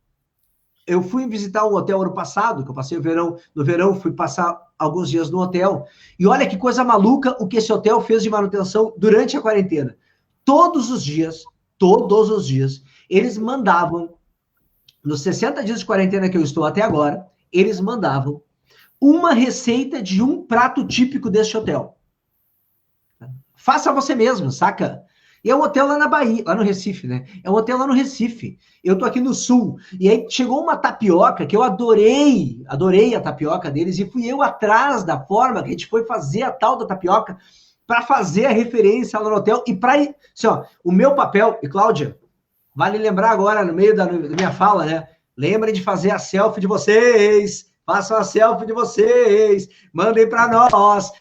Eu fui visitar um hotel ano passado, que eu passei no verão, fui passar alguns dias no hotel, e olha que coisa maluca o que esse hotel fez de manutenção durante a quarentena. Todos os dias, eles mandavam, nos 60 dias de quarentena que eu estou até agora, eles mandavam uma receita de um prato típico deste hotel. Faça você mesmo, saca? E é um hotel lá na Bahia, lá no Recife, né? É um hotel lá no Recife. Eu tô aqui no Sul. E aí chegou uma tapioca que eu adorei a tapioca deles, e fui eu atrás da forma que a gente foi fazer a tal da tapioca para fazer a referência lá no hotel. E para assim, ó, o meu papel, e Cláudia, vale lembrar agora, no meio da minha fala, né? Lembrem de fazer a selfie de vocês. Façam a selfie de vocês. Mandem para nós.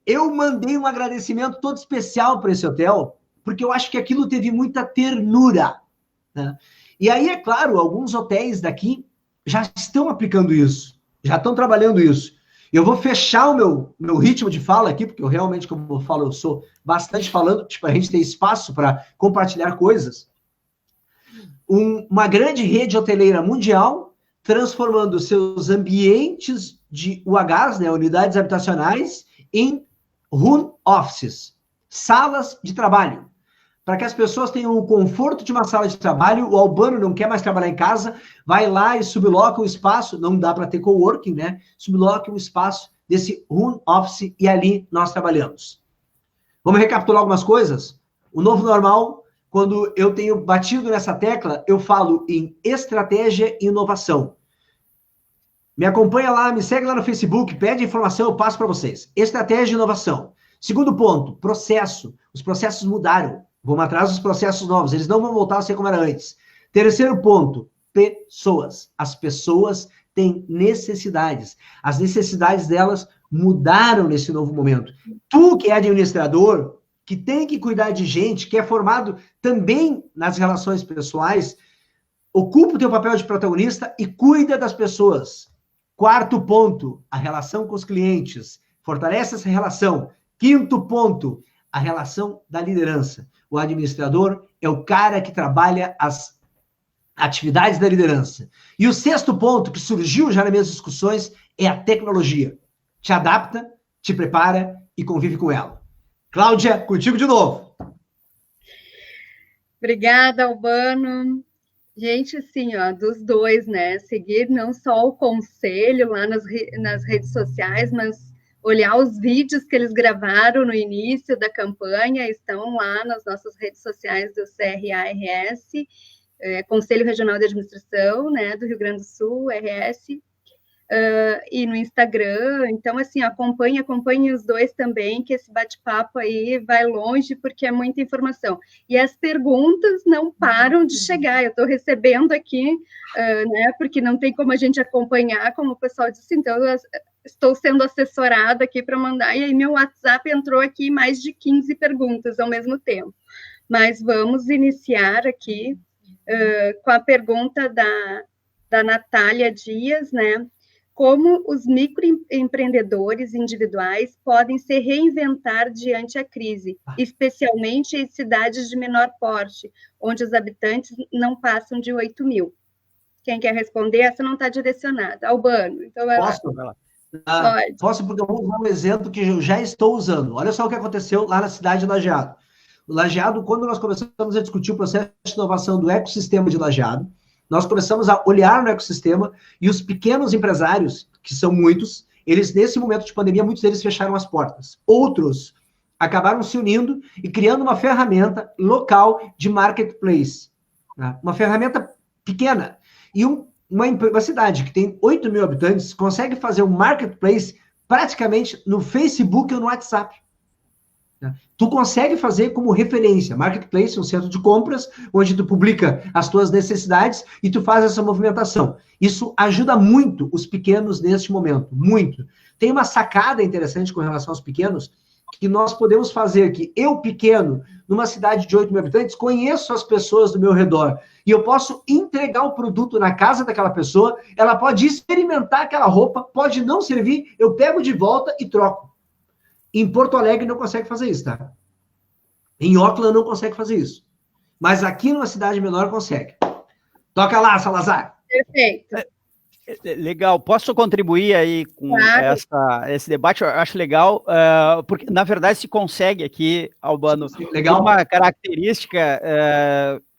Eu mandei um agradecimento todo especial para esse hotel, porque eu acho que aquilo teve muita ternura. Né? E aí, é claro, alguns hotéis daqui já estão aplicando isso. Já estão trabalhando isso. Eu vou fechar o meu ritmo de fala aqui, porque eu realmente, como eu falo, eu sou bastante falando, tipo, a gente tem espaço para compartilhar coisas. Uma grande rede hoteleira mundial transformando seus ambientes de UHs, né, unidades habitacionais, em room offices, salas de trabalho. Para que as pessoas tenham o conforto de uma sala de trabalho, o Albano não quer mais trabalhar em casa, vai lá e subloca o espaço, não dá para ter coworking, né? Subloca o espaço desse room office e ali nós trabalhamos. Vamos recapitular algumas coisas? O novo normal, quando eu tenho batido nessa tecla, eu falo em estratégia e inovação. Me acompanha lá, me segue lá no Facebook, pede informação, eu passo para vocês. Estratégia e inovação. Segundo ponto, processo. Os processos mudaram. Vamos atrás dos processos novos. Eles não vão voltar a ser como era antes. Terceiro ponto, pessoas. As pessoas têm necessidades. As necessidades delas mudaram nesse novo momento. Tu, que é administrador, que tem que cuidar de gente, que é formado também nas relações pessoais, ocupa o teu papel de protagonista e cuida das pessoas. Quarto ponto, a relação com os clientes. Fortalece essa relação. Quinto ponto, a relação da liderança. O administrador é o cara que trabalha as atividades da liderança. E o sexto ponto, que surgiu já nas minhas discussões, é a tecnologia. Te adapta, te prepara e convive com ela. Cláudia, contigo de novo. Obrigada, Albano. Gente, assim, ó, dos dois, né? Seguir não só o conselho lá nas redes sociais, mas olhar os vídeos que eles gravaram no início da campanha, estão lá nas nossas redes sociais do CRARS, Conselho Regional de Administração, né, do Rio Grande do Sul, RS, e no Instagram. Então, assim, acompanhe os dois também, que esse bate-papo aí vai longe, porque é muita informação. E as perguntas não param de chegar. Eu estou recebendo aqui, né, porque não tem como a gente acompanhar, como o pessoal disse, então estou sendo assessorada aqui para mandar, e aí meu WhatsApp entrou aqui mais de 15 perguntas ao mesmo tempo. Mas vamos iniciar aqui com a pergunta da Natália Dias, né? Como os microempreendedores individuais podem se reinventar diante a crise, especialmente em cidades de menor porte, onde os habitantes não passam de 8 mil? Quem quer responder? Essa não está direcionada. Albano, então vai lá. Vai lá. Posso, porque eu vou usar um exemplo que eu já estou usando. Olha só o que aconteceu lá na cidade de Lajeado. O Lajeado, quando nós começamos a discutir o processo de inovação do ecossistema de Lajeado, nós começamos a olhar no ecossistema e os pequenos empresários, que são muitos, eles, nesse momento de pandemia, muitos deles fecharam as portas. Outros acabaram se unindo e criando uma ferramenta local de marketplace. Né? Uma ferramenta pequena. E uma cidade que tem 8 mil habitantes consegue fazer um marketplace praticamente no Facebook ou no WhatsApp. Tu consegue fazer como referência. Marketplace, um centro de compras, onde tu publica as tuas necessidades e tu faz essa movimentação. Isso ajuda muito os pequenos neste momento, muito. Tem uma sacada interessante com relação aos pequenos, que nós podemos fazer que eu, pequeno, numa cidade de 8 mil habitantes, conheço as pessoas do meu redor e eu posso entregar o produto na casa daquela pessoa, ela pode experimentar aquela roupa, pode não servir, eu pego de volta e troco. Em Porto Alegre não consegue fazer isso, tá? Em Auckland não consegue fazer isso. Mas aqui numa cidade menor consegue. Toca lá, Salazar. Perfeito. Legal, posso contribuir aí com esse debate? Eu acho legal, porque na verdade se consegue aqui, Albano, legal. Uma característica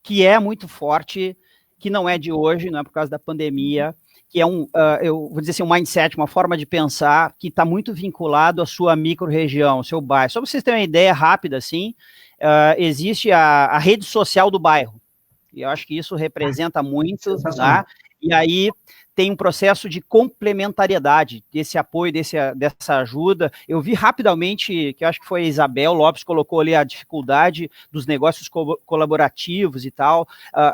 que é muito forte, que não é de hoje, não é por causa da pandemia, que é eu vou dizer assim, um mindset, uma forma de pensar que está muito vinculado à sua micro-região, ao seu bairro. Só para vocês terem uma ideia rápida, assim, existe a rede social do bairro, e eu acho que isso representa muito, tá? E aí tem um processo de complementariedade, desse apoio, dessa ajuda. Eu vi rapidamente, que eu acho que foi a Isabel Lopes, colocou ali a dificuldade dos negócios colaborativos e tal.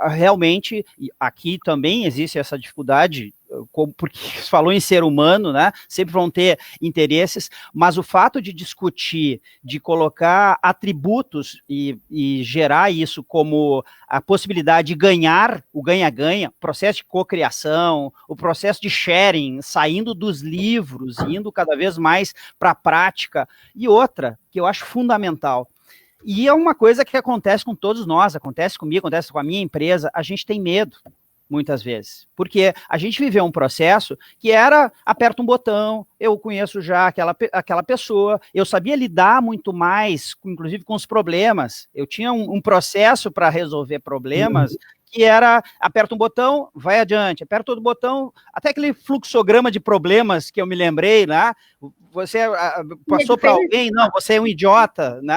Realmente, aqui também existe essa dificuldade, porque se falou em ser humano, né? Sempre vão ter interesses, mas o fato de discutir, de colocar atributos e gerar isso como a possibilidade de ganhar, o ganha-ganha, processo de cocriação, o processo de sharing, saindo dos livros, indo cada vez mais para a prática, e outra, que eu acho fundamental, e é uma coisa que acontece com todos nós, acontece comigo, acontece com a minha empresa, a gente tem medo, muitas vezes, porque a gente viveu um processo que era, aperta um botão, eu conheço já aquela pessoa, eu sabia lidar muito mais, inclusive com os problemas, eu tinha um processo para resolver problemas, que era, aperta um botão, vai adiante, aperta outro botão, até aquele fluxograma de problemas que eu me lembrei, né? Você passou para alguém, não, você é um idiota, né?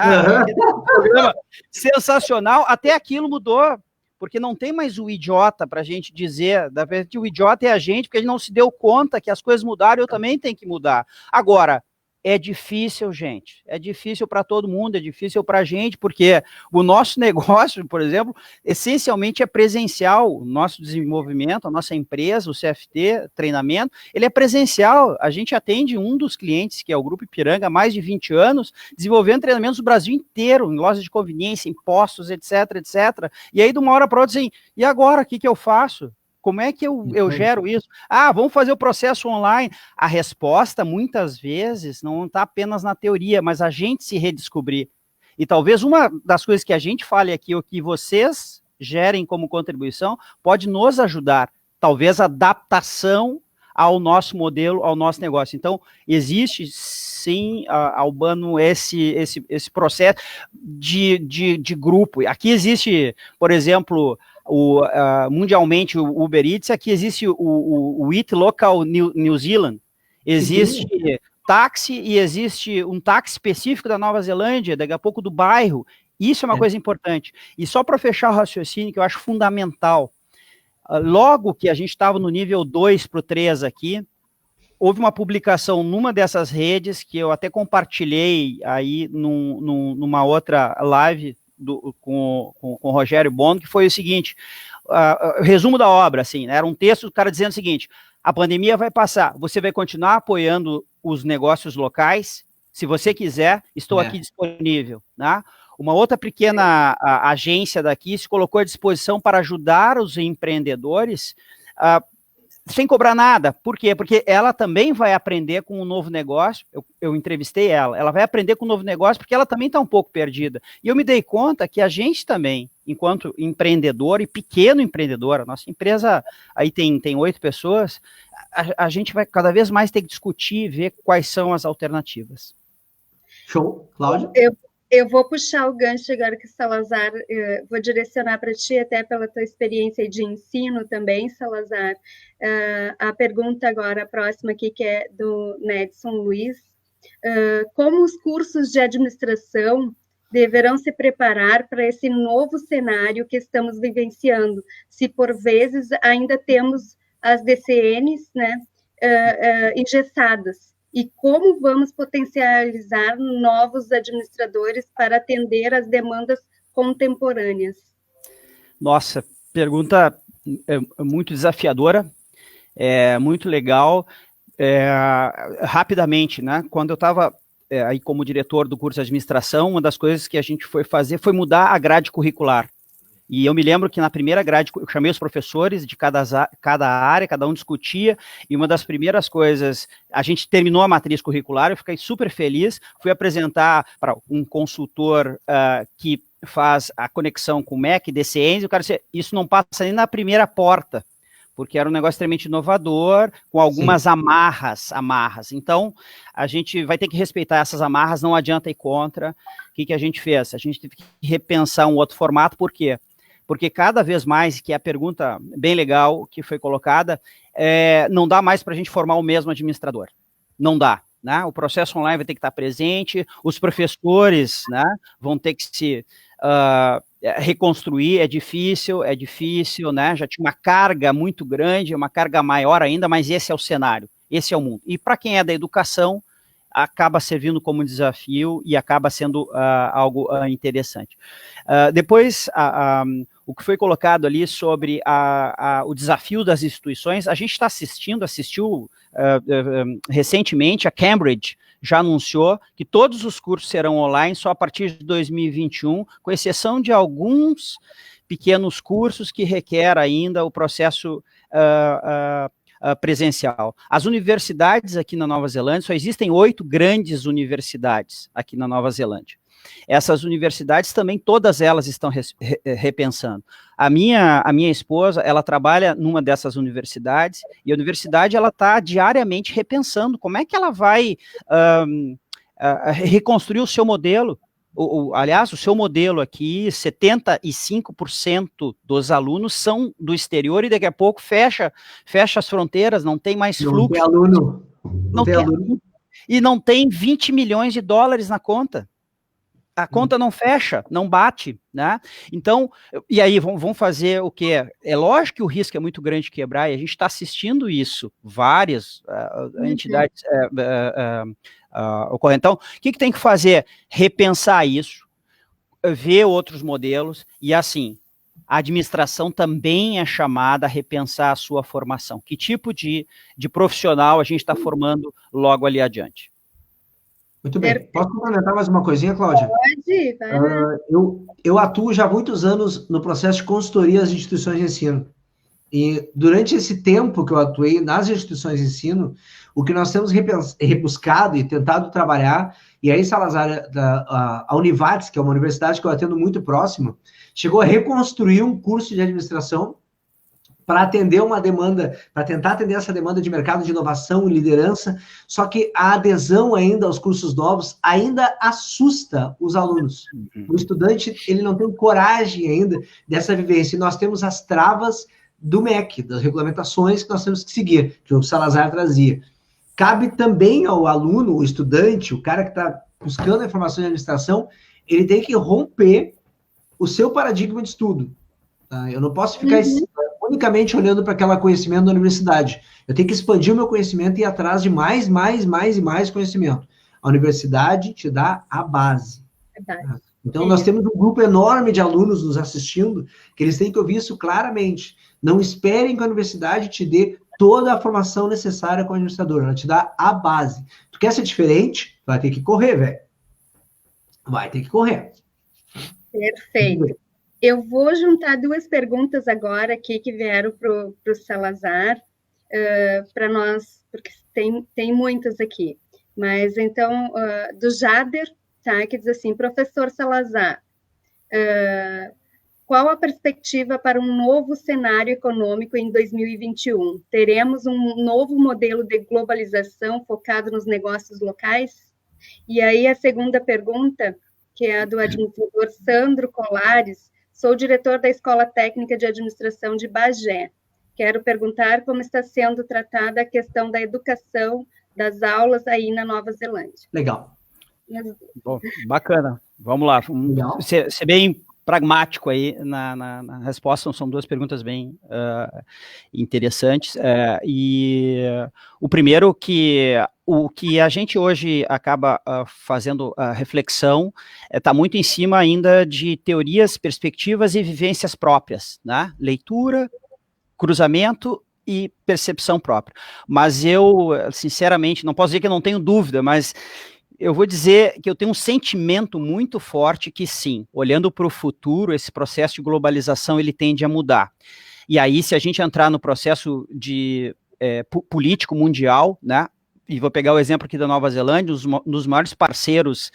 Programa sensacional, até aquilo mudou, porque não tem mais o idiota para a gente dizer, da verdade, que o idiota é a gente, porque a gente não se deu conta que as coisas mudaram, eu também tenho que mudar. Agora, é difícil, gente, é difícil para todo mundo, é difícil para a gente, porque o nosso negócio, por exemplo, essencialmente é presencial, o nosso desenvolvimento, a nossa empresa, o CFT, treinamento, ele é presencial, a gente atende um dos clientes, que é o Grupo Ipiranga, há mais de 20 anos, desenvolvendo treinamentos no Brasil inteiro, em lojas de conveniência, em postos, etc, etc, e aí de uma hora para outra, assim, e agora, o que eu faço? Como é que eu gero isso? Vamos fazer o processo online. A resposta, muitas vezes, não está apenas na teoria, mas a gente se redescobrir. E talvez uma das coisas que a gente fale aqui, o que vocês gerem como contribuição, pode nos ajudar. Talvez a adaptação ao nosso modelo, ao nosso negócio. Então, existe, sim, Albano, esse processo de grupo. Aqui existe, por exemplo, mundialmente o Uber Eats, aqui existe o Eat Local New Zealand, existe táxi e existe um táxi específico da Nova Zelândia, daqui a pouco do bairro, isso é uma coisa importante. E só para fechar o raciocínio, que eu acho fundamental, logo que a gente estava no nível 2 para o 3 aqui, houve uma publicação numa dessas redes, que eu até compartilhei aí numa outra live, com o Rogério Bono, que foi o seguinte, resumo da obra, assim, né, era um texto do cara dizendo o seguinte: a pandemia vai passar, você vai continuar apoiando os negócios locais, se você quiser, estou aqui disponível, né? Uma outra pequena agência daqui se colocou à disposição para ajudar os empreendedores sem cobrar nada. Por quê? Porque ela também vai aprender com um novo negócio, eu entrevistei ela vai aprender com um novo negócio porque ela também está um pouco perdida. E eu me dei conta que a gente também, enquanto empreendedor e pequeno empreendedor, a nossa empresa aí tem 8 pessoas, a gente vai cada vez mais ter que discutir e ver quais são as alternativas. Show. Cláudia? Eu vou puxar o gancho agora que o Salazar, vou direcionar para ti, até pela tua experiência de ensino também, Salazar. A pergunta agora, a próxima aqui, que é do Nedson Luiz. Como os cursos de administração deverão se preparar para esse novo cenário que estamos vivenciando, se por vezes ainda temos as DCNs, né, engessadas? E como vamos potencializar novos administradores para atender às demandas contemporâneas? Nossa, pergunta muito desafiadora, muito legal. Rapidamente, né? Quando eu estava aí como diretor do curso de administração, uma das coisas que a gente foi fazer foi mudar a grade curricular. E eu me lembro que na primeira grade, eu chamei os professores de cada área, cada um discutia, e uma das primeiras coisas, a gente terminou a matriz curricular, eu fiquei super feliz, fui apresentar para um consultor que faz a conexão com o MEC, DCENS, e o cara disse, isso não passa nem na primeira porta, porque era um negócio extremamente inovador, com algumas amarras. Então, a gente vai ter que respeitar essas amarras, não adianta ir contra. O que a gente fez? A gente teve que repensar um outro formato, por quê? Porque cada vez mais, que é a pergunta bem legal que foi colocada, não dá mais para a gente formar o mesmo administrador. Não dá, né? O processo online vai ter que estar presente, os professores, né, vão ter que se reconstruir, é difícil, né? Já tinha uma carga muito grande, uma carga maior ainda, mas esse é o cenário, esse é o mundo. E para quem é da educação, acaba servindo como desafio e acaba sendo algo interessante. Depois, o que foi colocado ali sobre o desafio das instituições, a gente assistiu recentemente, a Cambridge já anunciou que todos os cursos serão online só a partir de 2021, com exceção de alguns pequenos cursos que requer ainda o processo presencial. As universidades aqui na Nova Zelândia, só existem 8 grandes universidades aqui na Nova Zelândia. Essas universidades também, todas elas estão repensando. A minha esposa, ela trabalha numa dessas universidades, e a universidade, ela está diariamente repensando como é que ela vai reconstruir o seu modelo. Aliás, o seu modelo aqui, 75% dos alunos são do exterior e daqui a pouco fecha as fronteiras, não tem mais fluxo. Não tem aluno. Não tem aluno. E não tem 20 milhões de dólares na conta. A conta não fecha, não bate, né? Então, e aí, vão fazer o quê? É lógico que o risco é muito grande de quebrar, e a gente está assistindo isso, várias entidades ocorrendo. Então, o que tem que fazer? Repensar isso, ver outros modelos, e assim, a administração também é chamada a repensar a sua formação. Que tipo de profissional a gente está formando logo ali adiante? Muito bem. Posso complementar mais uma coisinha, Cláudia? Pode, vai lá. Eu atuo já há muitos anos no processo de consultoria às instituições de ensino. E durante esse tempo que eu atuei nas instituições de ensino, o que nós temos rebuscado e tentado trabalhar, e aí, Salazar, a Univates, que é uma universidade que eu atendo muito próximo, chegou a reconstruir um curso de administração para atender uma demanda, para tentar atender essa demanda de mercado de inovação e liderança, só que a adesão ainda aos cursos novos ainda assusta os alunos. O estudante, ele não tem coragem ainda dessa vivência, e nós temos as travas do MEC, das regulamentações que nós temos que seguir, que o Salazar trazia. Cabe também ao aluno, o estudante, o cara que está buscando a informação de administração, ele tem que romper o seu paradigma de estudo. Tá? Eu não posso ficar unicamente olhando para aquele conhecimento da universidade. Eu tenho que expandir o meu conhecimento e ir atrás de mais e mais conhecimento. A universidade te dá a base. Verdade. Então, nós temos um grupo enorme de alunos nos assistindo, que eles têm que ouvir isso claramente. Não esperem que a universidade te dê toda a formação necessária como administrador. Ela te dá a base. Tu quer ser diferente? Vai ter que correr, velho. Vai ter que correr. Perfeito. Eu vou juntar 2 perguntas agora aqui que vieram para o Salazar, para nós, porque tem muitas aqui. Mas, então, do Jader, tá, que diz assim, professor Salazar, qual a perspectiva para um novo cenário econômico em 2021? Teremos um novo modelo de globalização focado nos negócios locais? E aí, a segunda pergunta, que é a do administrador Sandro Colares, sou diretor da Escola Técnica de Administração de Bagé. Quero perguntar como está sendo tratada a questão da educação das aulas aí na Nova Zelândia. Legal. Bom, bacana. Vamos lá. Ser bem pragmático aí na resposta. São 2 perguntas bem interessantes. E o primeiro, o que a gente hoje acaba fazendo a reflexão está muito em cima ainda de teorias, perspectivas e vivências próprias, né? Leitura, cruzamento e percepção própria. Mas eu, sinceramente, não posso dizer que eu não tenho dúvida, mas eu vou dizer que eu tenho um sentimento muito forte que sim, olhando para o futuro, esse processo de globalização ele tende a mudar. E aí, se a gente entrar no processo de político mundial, né? E vou pegar o exemplo aqui da Nova Zelândia, um dos maiores parceiros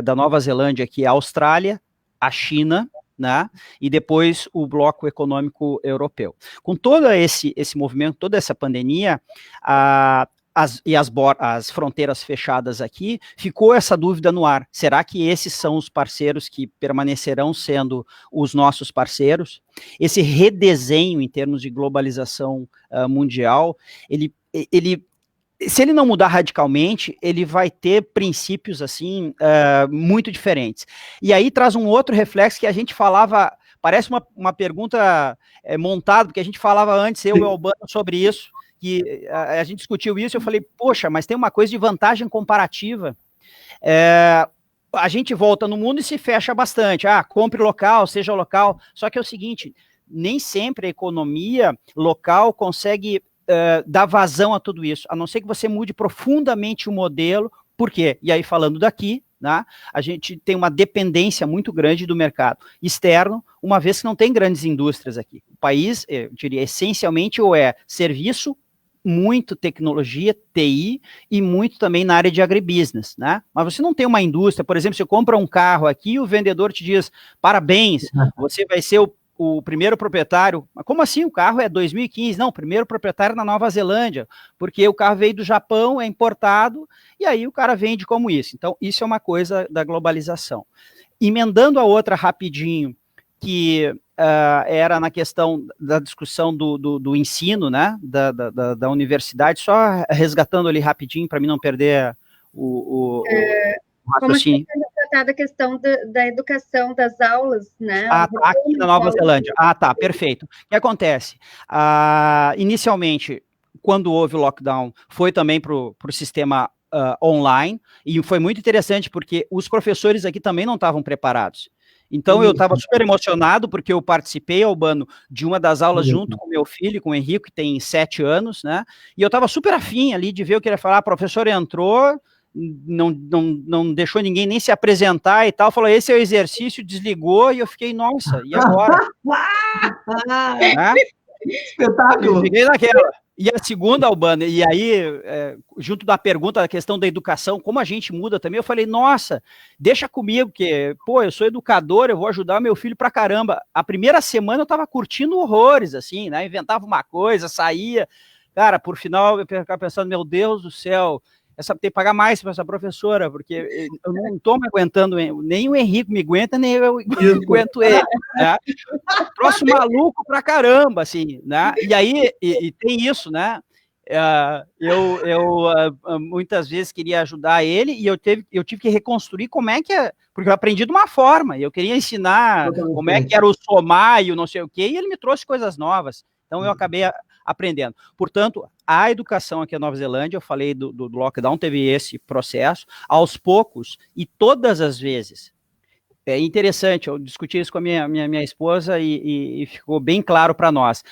da Nova Zelândia aqui é a Austrália, a China, né? E depois o bloco econômico europeu. Com todo esse movimento, toda essa pandemia, as fronteiras fechadas aqui, ficou essa dúvida no ar. Será que esses são os parceiros que permanecerão sendo os nossos parceiros? Esse redesenho em termos de globalização mundial, se ele não mudar radicalmente, ele vai ter princípios assim muito diferentes. E aí traz um outro reflexo que a gente falava, parece uma pergunta montada, porque a gente falava antes, eu e o Albano, sobre isso, que a gente discutiu isso, eu falei, poxa, mas tem uma coisa de vantagem comparativa. A gente volta no mundo e se fecha bastante. Compre local, seja local. Só que é o seguinte, nem sempre a economia local consegue dar vazão a tudo isso, a não ser que você mude profundamente o modelo. Por quê? E aí, falando daqui, né, a gente tem uma dependência muito grande do mercado externo, uma vez que não tem grandes indústrias aqui. O país, eu diria, essencialmente, ou é serviço, muito tecnologia, TI, e muito também na área de agribusiness, né? Mas você não tem uma indústria, por exemplo, você compra um carro aqui e o vendedor te diz, parabéns, você vai ser o primeiro proprietário. Mas como assim? O carro é 2015? Não, o primeiro proprietário na Nova Zelândia, porque o carro veio do Japão, é importado, e aí o cara vende como isso. Então, isso é uma coisa da globalização. Emendando a outra rapidinho, que era na questão da discussão do ensino, né, da universidade, só resgatando ali rapidinho, para mim não perder o raciocínio. Como você tratada a questão da educação, das aulas, né? Aqui na Nova Zelândia. Tá, perfeito. O que acontece? Inicialmente, quando houve o lockdown, foi também para o sistema online, e foi muito interessante, porque os professores aqui também não estavam preparados. Então, eu estava super emocionado, porque eu participei, Albano, de uma das aulas junto com meu filho, com o Henrique, que tem 7 anos, né? E eu estava super afim ali de ver o que ele ia falar. A professora entrou, não deixou ninguém nem se apresentar e tal, falou, esse é o exercício, desligou, e eu fiquei, nossa, e agora? Né? Espetáculo! Eu fiquei naquela. E a segunda, Albano, e aí, junto da pergunta, da questão da educação, como a gente muda também, eu falei, nossa, deixa comigo, porque, eu sou educador, eu vou ajudar meu filho pra caramba. A primeira semana eu tava curtindo horrores, assim, né, inventava uma coisa, saía, cara, por final eu ficava pensando, meu Deus do céu, tem que pagar mais para essa professora, porque eu não estou me aguentando, nem o Henrique me aguenta, nem eu aguento ele, né? Troço maluco pra caramba, assim, né? E aí, e tem isso, né? Eu muitas vezes queria ajudar ele e eu tive que reconstruir como é que é, porque eu aprendi de uma forma, e eu queria ensinar como é que era o somar e o não sei o quê, e ele me trouxe coisas novas. Então, eu acabei aprendendo. Portanto, a educação aqui na Nova Zelândia, eu falei do lockdown, teve esse processo, aos poucos, e todas as vezes. É interessante, eu discuti isso com a minha esposa e ficou bem claro para nós.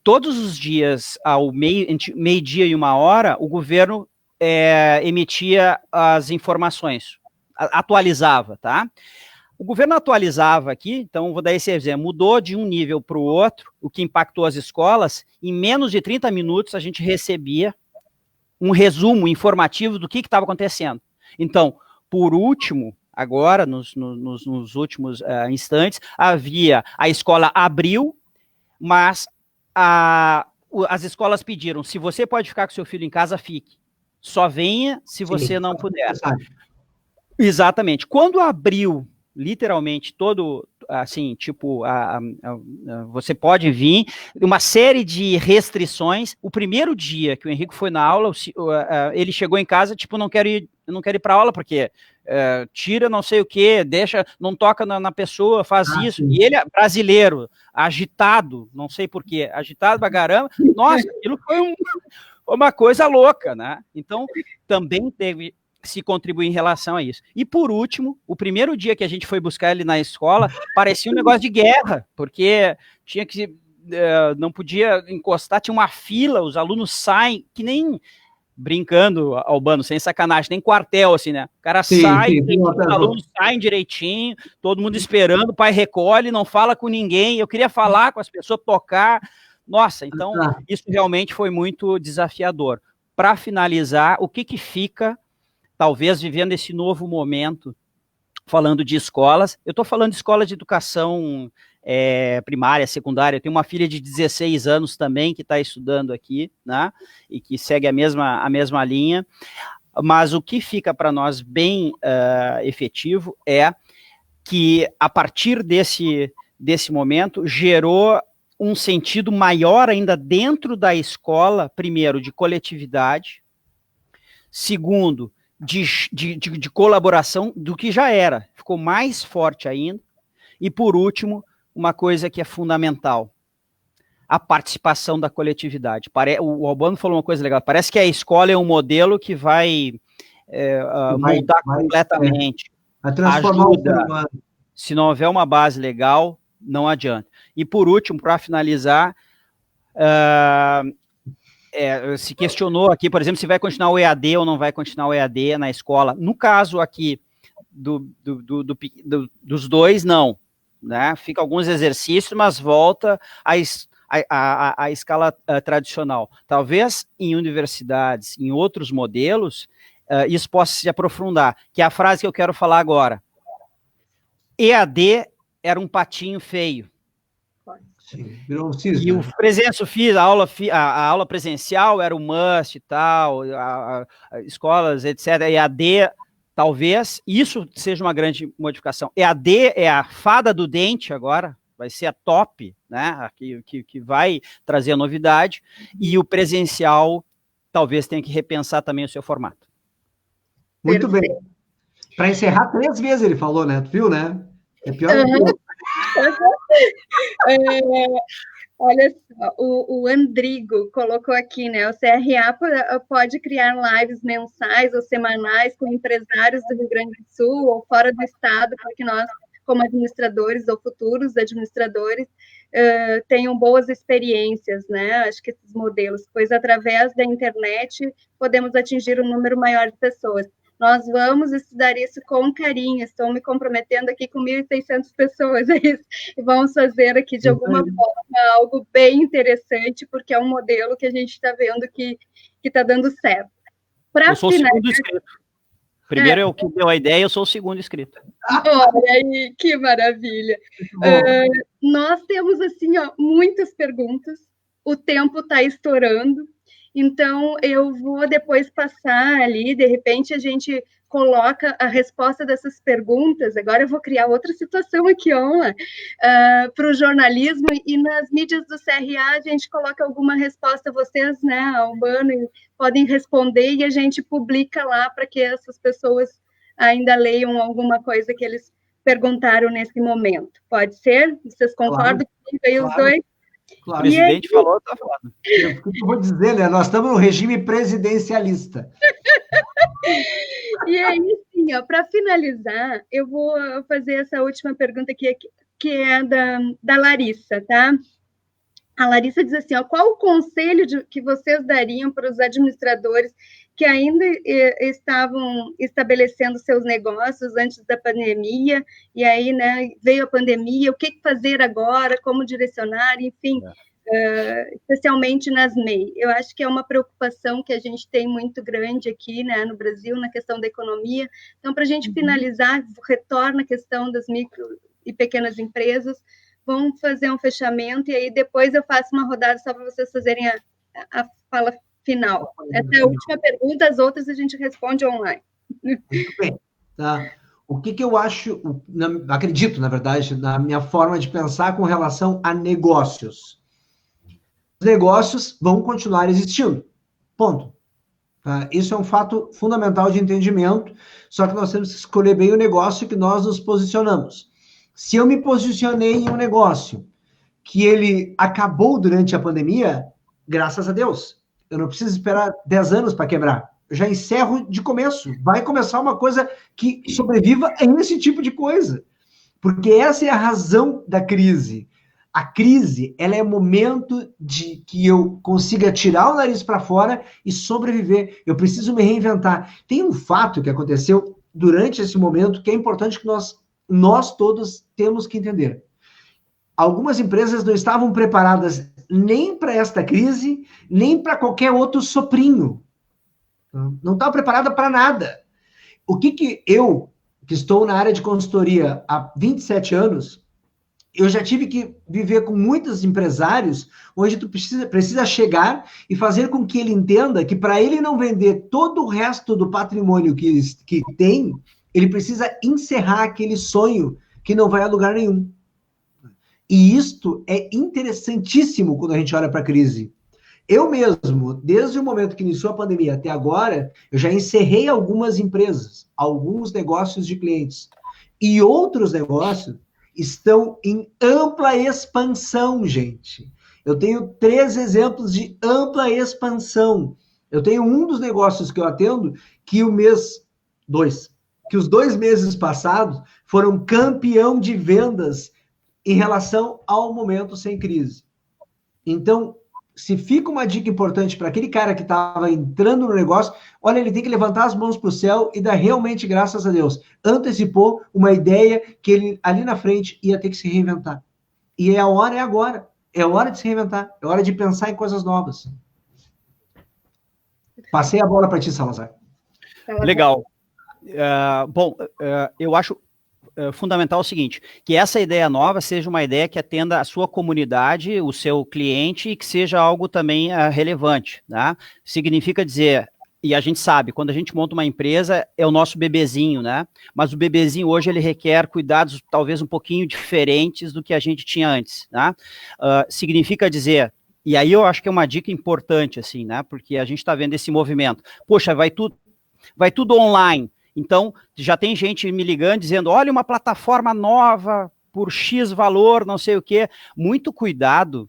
Todos os dias, ao meio-dia e 1h, o governo emitia as informações, atualizava, tá? O governo atualizava aqui, então vou dar esse exemplo, mudou de um nível para o outro, o que impactou as escolas, em menos de 30 minutos a gente recebia um resumo informativo do que estava acontecendo. Então, por último, agora, nos últimos instantes, a escola abriu, mas as escolas pediram, se você pode ficar com seu filho em casa, fique. Só venha se você não puder. Exatamente. Quando abriu literalmente todo, assim, tipo, você pode vir, uma série de restrições. O primeiro dia que o Henrique foi na aula, ele chegou em casa, tipo, não quero ir para aula, porque tira não sei o que, deixa, não toca na pessoa, faz isso. Sim. E ele é brasileiro, agitado, não sei porquê, agitado pra caramba. Nossa, aquilo foi uma coisa louca, né? Então, também teve se contribuir em relação a isso. E por último, o primeiro dia que a gente foi buscar ele na escola, parecia um negócio de guerra, porque tinha que não podia encostar, tinha uma fila, os alunos saem, que nem brincando, Albano, sem sacanagem, nem quartel, assim, né? O cara sai, os alunos saem direitinho, todo mundo esperando, o pai recolhe, não fala com ninguém, eu queria falar com as pessoas, tocar. Nossa, então, isso realmente foi muito desafiador. Para finalizar, o que fica, talvez, vivendo esse novo momento, falando de escolas, eu estou falando de escola de educação primária, secundária, eu tenho uma filha de 16 anos também que está estudando aqui, né, e que segue a mesma linha, mas o que fica para nós bem efetivo é que, a partir desse momento, gerou um sentido maior ainda dentro da escola, primeiro, de coletividade, segundo, de colaboração do que já era, ficou mais forte ainda, e por último, uma coisa que é fundamental, a participação da coletividade. O Albano falou uma coisa legal, parece que a escola é um modelo que vai mudar completamente, vai transformar o ser humano. Se não houver uma base legal, não adianta. E por último, para finalizar, se questionou aqui, por exemplo, se vai continuar o EAD ou não vai continuar o EAD na escola. No caso aqui dos dois, não, né? Fica alguns exercícios, mas volta à escala tradicional. Talvez em universidades, em outros modelos, isso possa se aprofundar, que é a frase que eu quero falar agora. EAD era um patinho feio. Sim, virou um cisne. E o presença a aula presencial era o must e tal, escolas, etc. EAD, talvez, isso seja uma grande modificação. EAD é a fada do dente agora, vai ser a top, né, que vai trazer a novidade, e o presencial talvez tenha que repensar também o seu formato. Muito bem. Para encerrar 3 vezes ele falou, né? Tu viu, né? É pior do que eu. Olha só, o Andrigo colocou aqui, né? O CRA pode criar lives mensais ou semanais com empresários do Rio Grande do Sul ou fora do estado, para que nós, como administradores ou futuros administradores, tenham boas experiências, né? Acho que esses modelos, pois através da internet podemos atingir um número maior de pessoas. Nós vamos estudar isso com carinho, estou me comprometendo aqui com 1.600 pessoas, e vamos fazer aqui, de alguma forma, algo bem interessante, porque é um modelo que a gente está vendo que está dando certo. Eu sou o segundo inscrito. Primeiro é o que deu a ideia, eu sou o segundo inscrito. Olha aí, que maravilha. Nós temos, assim, muitas perguntas, o tempo está estourando, então, eu vou depois passar ali, de repente a gente coloca a resposta dessas perguntas, agora eu vou criar outra situação aqui, para o jornalismo, e nas mídias do CRA a gente coloca alguma resposta, vocês, né, Albano, podem responder e a gente publica lá para que essas pessoas ainda leiam alguma coisa que eles perguntaram nesse momento. Pode ser? Vocês concordam comigo aí, os dois? Claro. O presidente falou, está falando. O que eu vou dizer, né? Nós estamos no regime presidencialista. E aí, sim, para finalizar, eu vou fazer essa última pergunta aqui, que é da Larissa, tá? A Larissa diz assim, qual o conselho que vocês dariam para os administradores que ainda estavam estabelecendo seus negócios antes da pandemia, e aí, né, veio a pandemia, o que fazer agora, como direcionar, enfim, especialmente nas MEI. Eu acho que é uma preocupação que a gente tem muito grande aqui, né, no Brasil, na questão da economia. Então, para a gente finalizar, retorna a questão das micro e pequenas empresas, vamos fazer um fechamento, e aí depois eu faço uma rodada só para vocês fazerem a fala final. Essa é a última pergunta, as outras a gente responde online. Muito bem. Tá. O que eu acho, acredito, na verdade, na minha forma de pensar com relação a negócios. Os negócios vão continuar existindo. Ponto. Tá? Isso é um fato fundamental de entendimento, só que nós temos que escolher bem o negócio que nós nos posicionamos. Se eu me posicionei em um negócio que ele acabou durante a pandemia, graças a Deus, eu não preciso esperar 10 anos para quebrar. Eu já encerro de começo. Vai começar uma coisa que sobreviva a esse tipo de coisa. Porque essa é a razão da crise. A crise, ela é momento de que eu consiga tirar o nariz para fora e sobreviver. Eu preciso me reinventar. Tem um fato que aconteceu durante esse momento que é importante que nós todos temos que entender. Algumas empresas não estavam preparadas nem para esta crise, nem para qualquer outro soprinho. Não estava preparada para nada. O que eu, que estou na área de consultoria há 27 anos, eu já tive que viver com muitos empresários onde tu precisa chegar e fazer com que ele entenda que para ele não vender todo o resto do patrimônio que tem, ele precisa encerrar aquele sonho que não vai a lugar nenhum. E isto é interessantíssimo quando a gente olha para a crise. Eu mesmo, desde o momento que iniciou a pandemia até agora, eu já encerrei algumas empresas, alguns negócios de clientes. E outros negócios estão em ampla expansão, gente. Eu tenho 3 exemplos de ampla expansão. Eu tenho um dos negócios que eu atendo que os 2 meses passados foram campeão de vendas em relação ao momento sem crise. Então, se fica uma dica importante para aquele cara que estava entrando no negócio, olha, ele tem que levantar as mãos para o céu e dar realmente graças a Deus. Antecipou uma ideia que ele, ali na frente, ia ter que se reinventar. E a hora é agora. É hora de se reinventar. É hora de pensar em coisas novas. Passei a bola para ti, Salazar. Legal. Eu acho fundamental o seguinte, que essa ideia nova seja uma ideia que atenda a sua comunidade, o seu cliente, e que seja algo também relevante, tá? Significa dizer, e a gente sabe, quando a gente monta uma empresa, é o nosso bebezinho, né? Mas o bebezinho hoje, ele requer cuidados talvez um pouquinho diferentes do que a gente tinha antes, tá? Significa dizer, e aí eu acho que é uma dica importante, assim, né? Porque a gente está vendo esse movimento. Poxa, vai tudo online. Então, já tem gente me ligando, dizendo, olha, uma plataforma nova, por X valor, não sei o quê. Muito cuidado,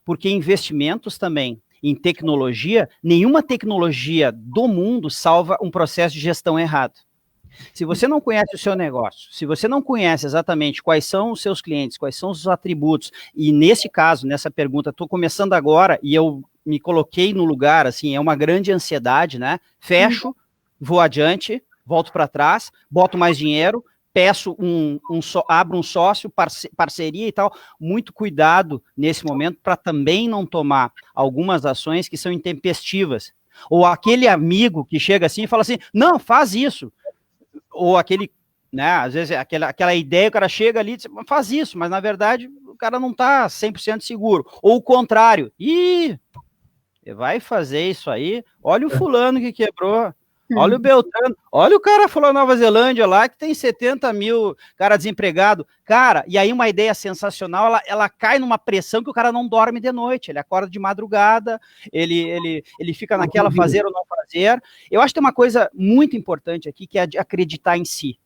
porque investimentos também em tecnologia, nenhuma tecnologia do mundo salva um processo de gestão errado. Se você não conhece o seu negócio, se você não conhece exatamente quais são os seus clientes, quais são os atributos, e nesse caso, nessa pergunta, estou começando agora e eu me coloquei no lugar, assim, é uma grande ansiedade, né? Fecho, vou adiante, volto para trás, boto mais dinheiro, peço abro um sócio, parceria e tal. Muito cuidado nesse momento para também não tomar algumas ações que são intempestivas. Ou aquele amigo que chega assim e fala assim, não, faz isso. Ou aquele, né, às vezes aquela ideia, o cara chega ali e diz, faz isso, mas na verdade o cara não está 100% seguro. Ou o contrário, vai fazer isso aí, olha o fulano que quebrou. Olha o Beltrano, olha o cara falou Nova Zelândia lá, que tem 70 mil cara desempregado. Cara, e aí uma ideia sensacional, ela cai numa pressão que o cara não dorme de noite, ele acorda de madrugada, ele fica naquela fazer ou não fazer. Eu acho que tem uma coisa muito importante aqui, que é de acreditar em si.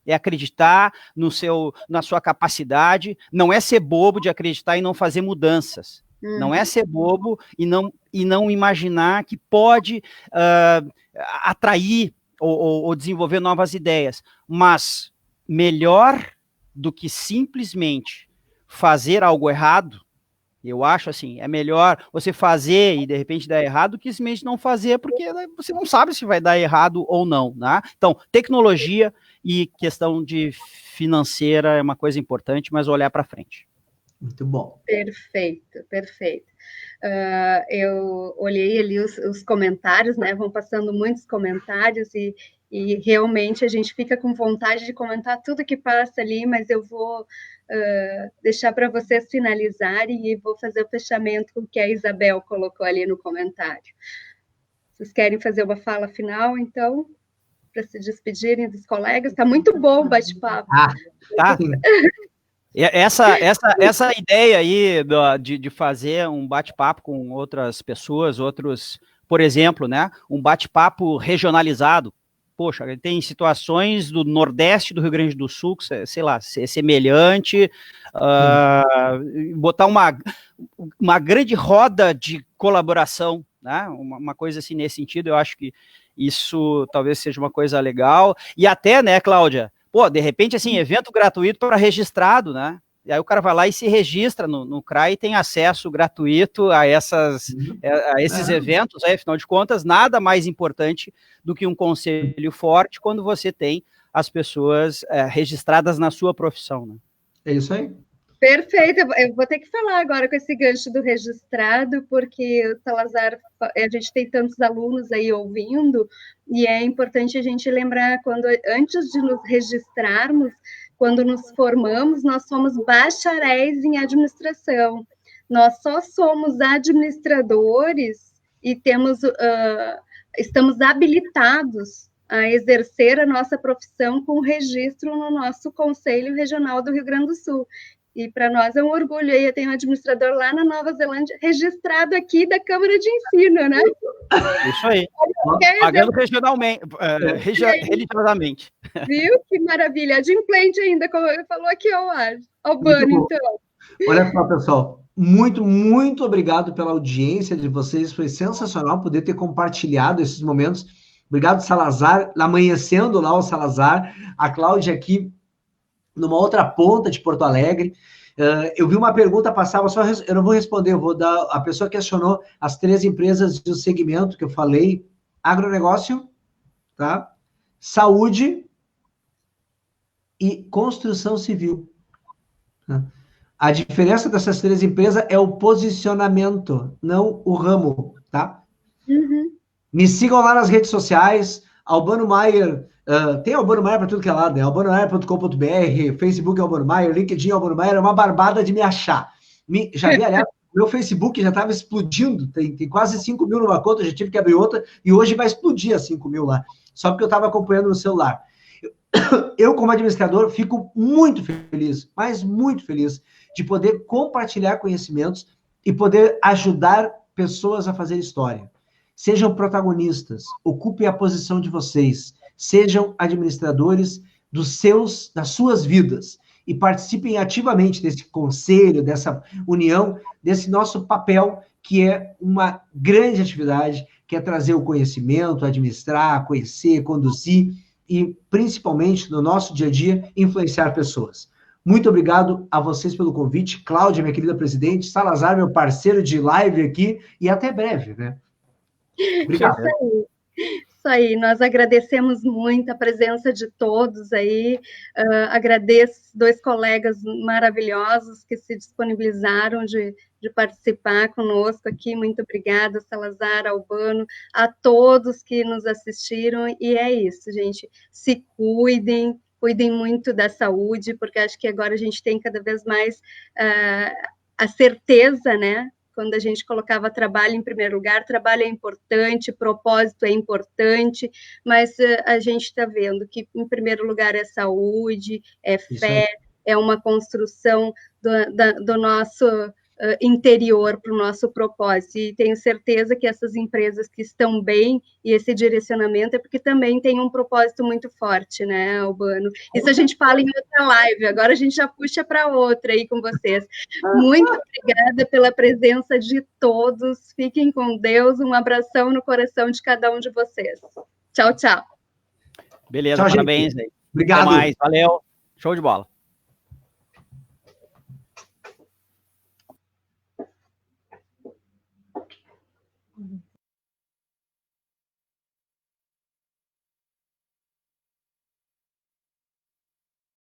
É acreditar na sua capacidade, não é ser bobo de acreditar e não fazer mudanças. Não é ser bobo e não imaginar que pode atrair ou desenvolver novas ideias. Mas melhor do que simplesmente fazer algo errado, eu acho assim, é melhor você fazer e de repente dar errado do que simplesmente não fazer, porque você não sabe se vai dar errado ou não, né? Então, tecnologia e questão de financeira é uma coisa importante, mas olhar para frente. Muito bom. Perfeito, perfeito. Eu olhei ali os comentários, né? Vão passando muitos comentários e realmente a gente fica com vontade de comentar tudo que passa ali, mas eu vou deixar para vocês finalizarem e vou fazer o fechamento com o que a Isabel colocou ali no comentário. Vocês querem fazer uma fala final, então, para se despedirem dos colegas? Está muito bom o bate-papo. Tá. Essa ideia aí de fazer um bate-papo com outras pessoas, por exemplo, né, um bate-papo regionalizado. Poxa, tem situações do Nordeste do Rio Grande do Sul, que, sei lá, é semelhante, botar uma grande roda de colaboração, né, uma coisa assim nesse sentido, eu acho que isso talvez seja uma coisa legal. E até, né, Cláudia, de repente, assim, evento gratuito para registrado, né? E aí o cara vai lá e se registra no CRA e tem acesso gratuito a esses eventos. Aí, afinal de contas, nada mais importante do que um conselho forte quando você tem as pessoas registradas na sua profissão, né? É isso aí. Perfeito, eu vou ter que falar agora com esse gancho do registrado, porque o Salazar, a gente tem tantos alunos aí ouvindo, e é importante a gente lembrar, antes de nos registrarmos, quando nos formamos, nós somos bacharéis em administração, nós só somos administradores e estamos habilitados a exercer a nossa profissão com registro no nosso Conselho Regional do Rio Grande do Sul. E para nós é um orgulho aí, eu tenho um administrador lá na Nova Zelândia, registrado aqui da Câmara de Ensino, né? Isso aí, pagando regionalmente, religiosamente. Viu? Que maravilha, adimplente ainda, como ele falou aqui ao Bano, então. Olha só, pessoal, muito, muito obrigado pela audiência de vocês, foi sensacional poder ter compartilhado esses momentos. Obrigado, Salazar, amanhecendo lá o Salazar, a Cláudia aqui, numa outra ponta de Porto Alegre. Eu vi uma pergunta passar, eu não vou responder, eu vou dar... A pessoa questionou as 3 empresas do segmento que eu falei: agronegócio, tá? Saúde e construção civil. Tá? A diferença dessas 3 empresas é o posicionamento, não o ramo, tá? Uhum. Me sigam lá nas redes sociais, Albano Maier. Tem Albano Maier para tudo que é lado, né? albanoMaier.com.br, Facebook Albano Maier, LinkedIn Albano Maier, é uma barbada de me achar. Já vi, aliás, meu Facebook já estava explodindo, tem quase 5 mil numa conta, já tive que abrir outra, e hoje vai explodir a 5 mil lá, só porque eu estava acompanhando no celular. Eu, como administrador, fico muito feliz, mas muito feliz, de poder compartilhar conhecimentos e poder ajudar pessoas a fazer história. Sejam protagonistas, ocupem a posição de vocês, sejam administradores das suas vidas e participem ativamente desse conselho, dessa união, desse nosso papel, que é uma grande atividade, que é trazer o conhecimento, administrar, conhecer, conduzir e, principalmente, no nosso dia a dia, influenciar pessoas. Muito obrigado a vocês pelo convite. Cláudia, minha querida presidente, Salazar, meu parceiro de live aqui, e até breve, né? Obrigado. Isso aí, nós agradecemos muito a presença de todos aí, agradeço 2 colegas maravilhosos que se disponibilizaram de participar conosco aqui, muito obrigada, Salazar, Albano, a todos que nos assistiram, e é isso, gente, se cuidem muito da saúde, porque acho que agora a gente tem cada vez mais a certeza, né, quando a gente colocava trabalho em primeiro lugar, trabalho é importante, propósito é importante, mas a gente está vendo que, em primeiro lugar, é saúde, é fé, é uma construção do nosso interior para o nosso propósito, e tenho certeza que essas empresas que estão bem, e esse direcionamento é porque também tem um propósito muito forte, né, Albano? Isso a gente fala em outra live, agora a gente já puxa para outra aí com vocês. Muito obrigada pela presença de todos, fiquem com Deus, um abração no coração de cada um de vocês. Tchau, tchau. Beleza, tchau, parabéns aí. Obrigado. Até mais, valeu, show de bola.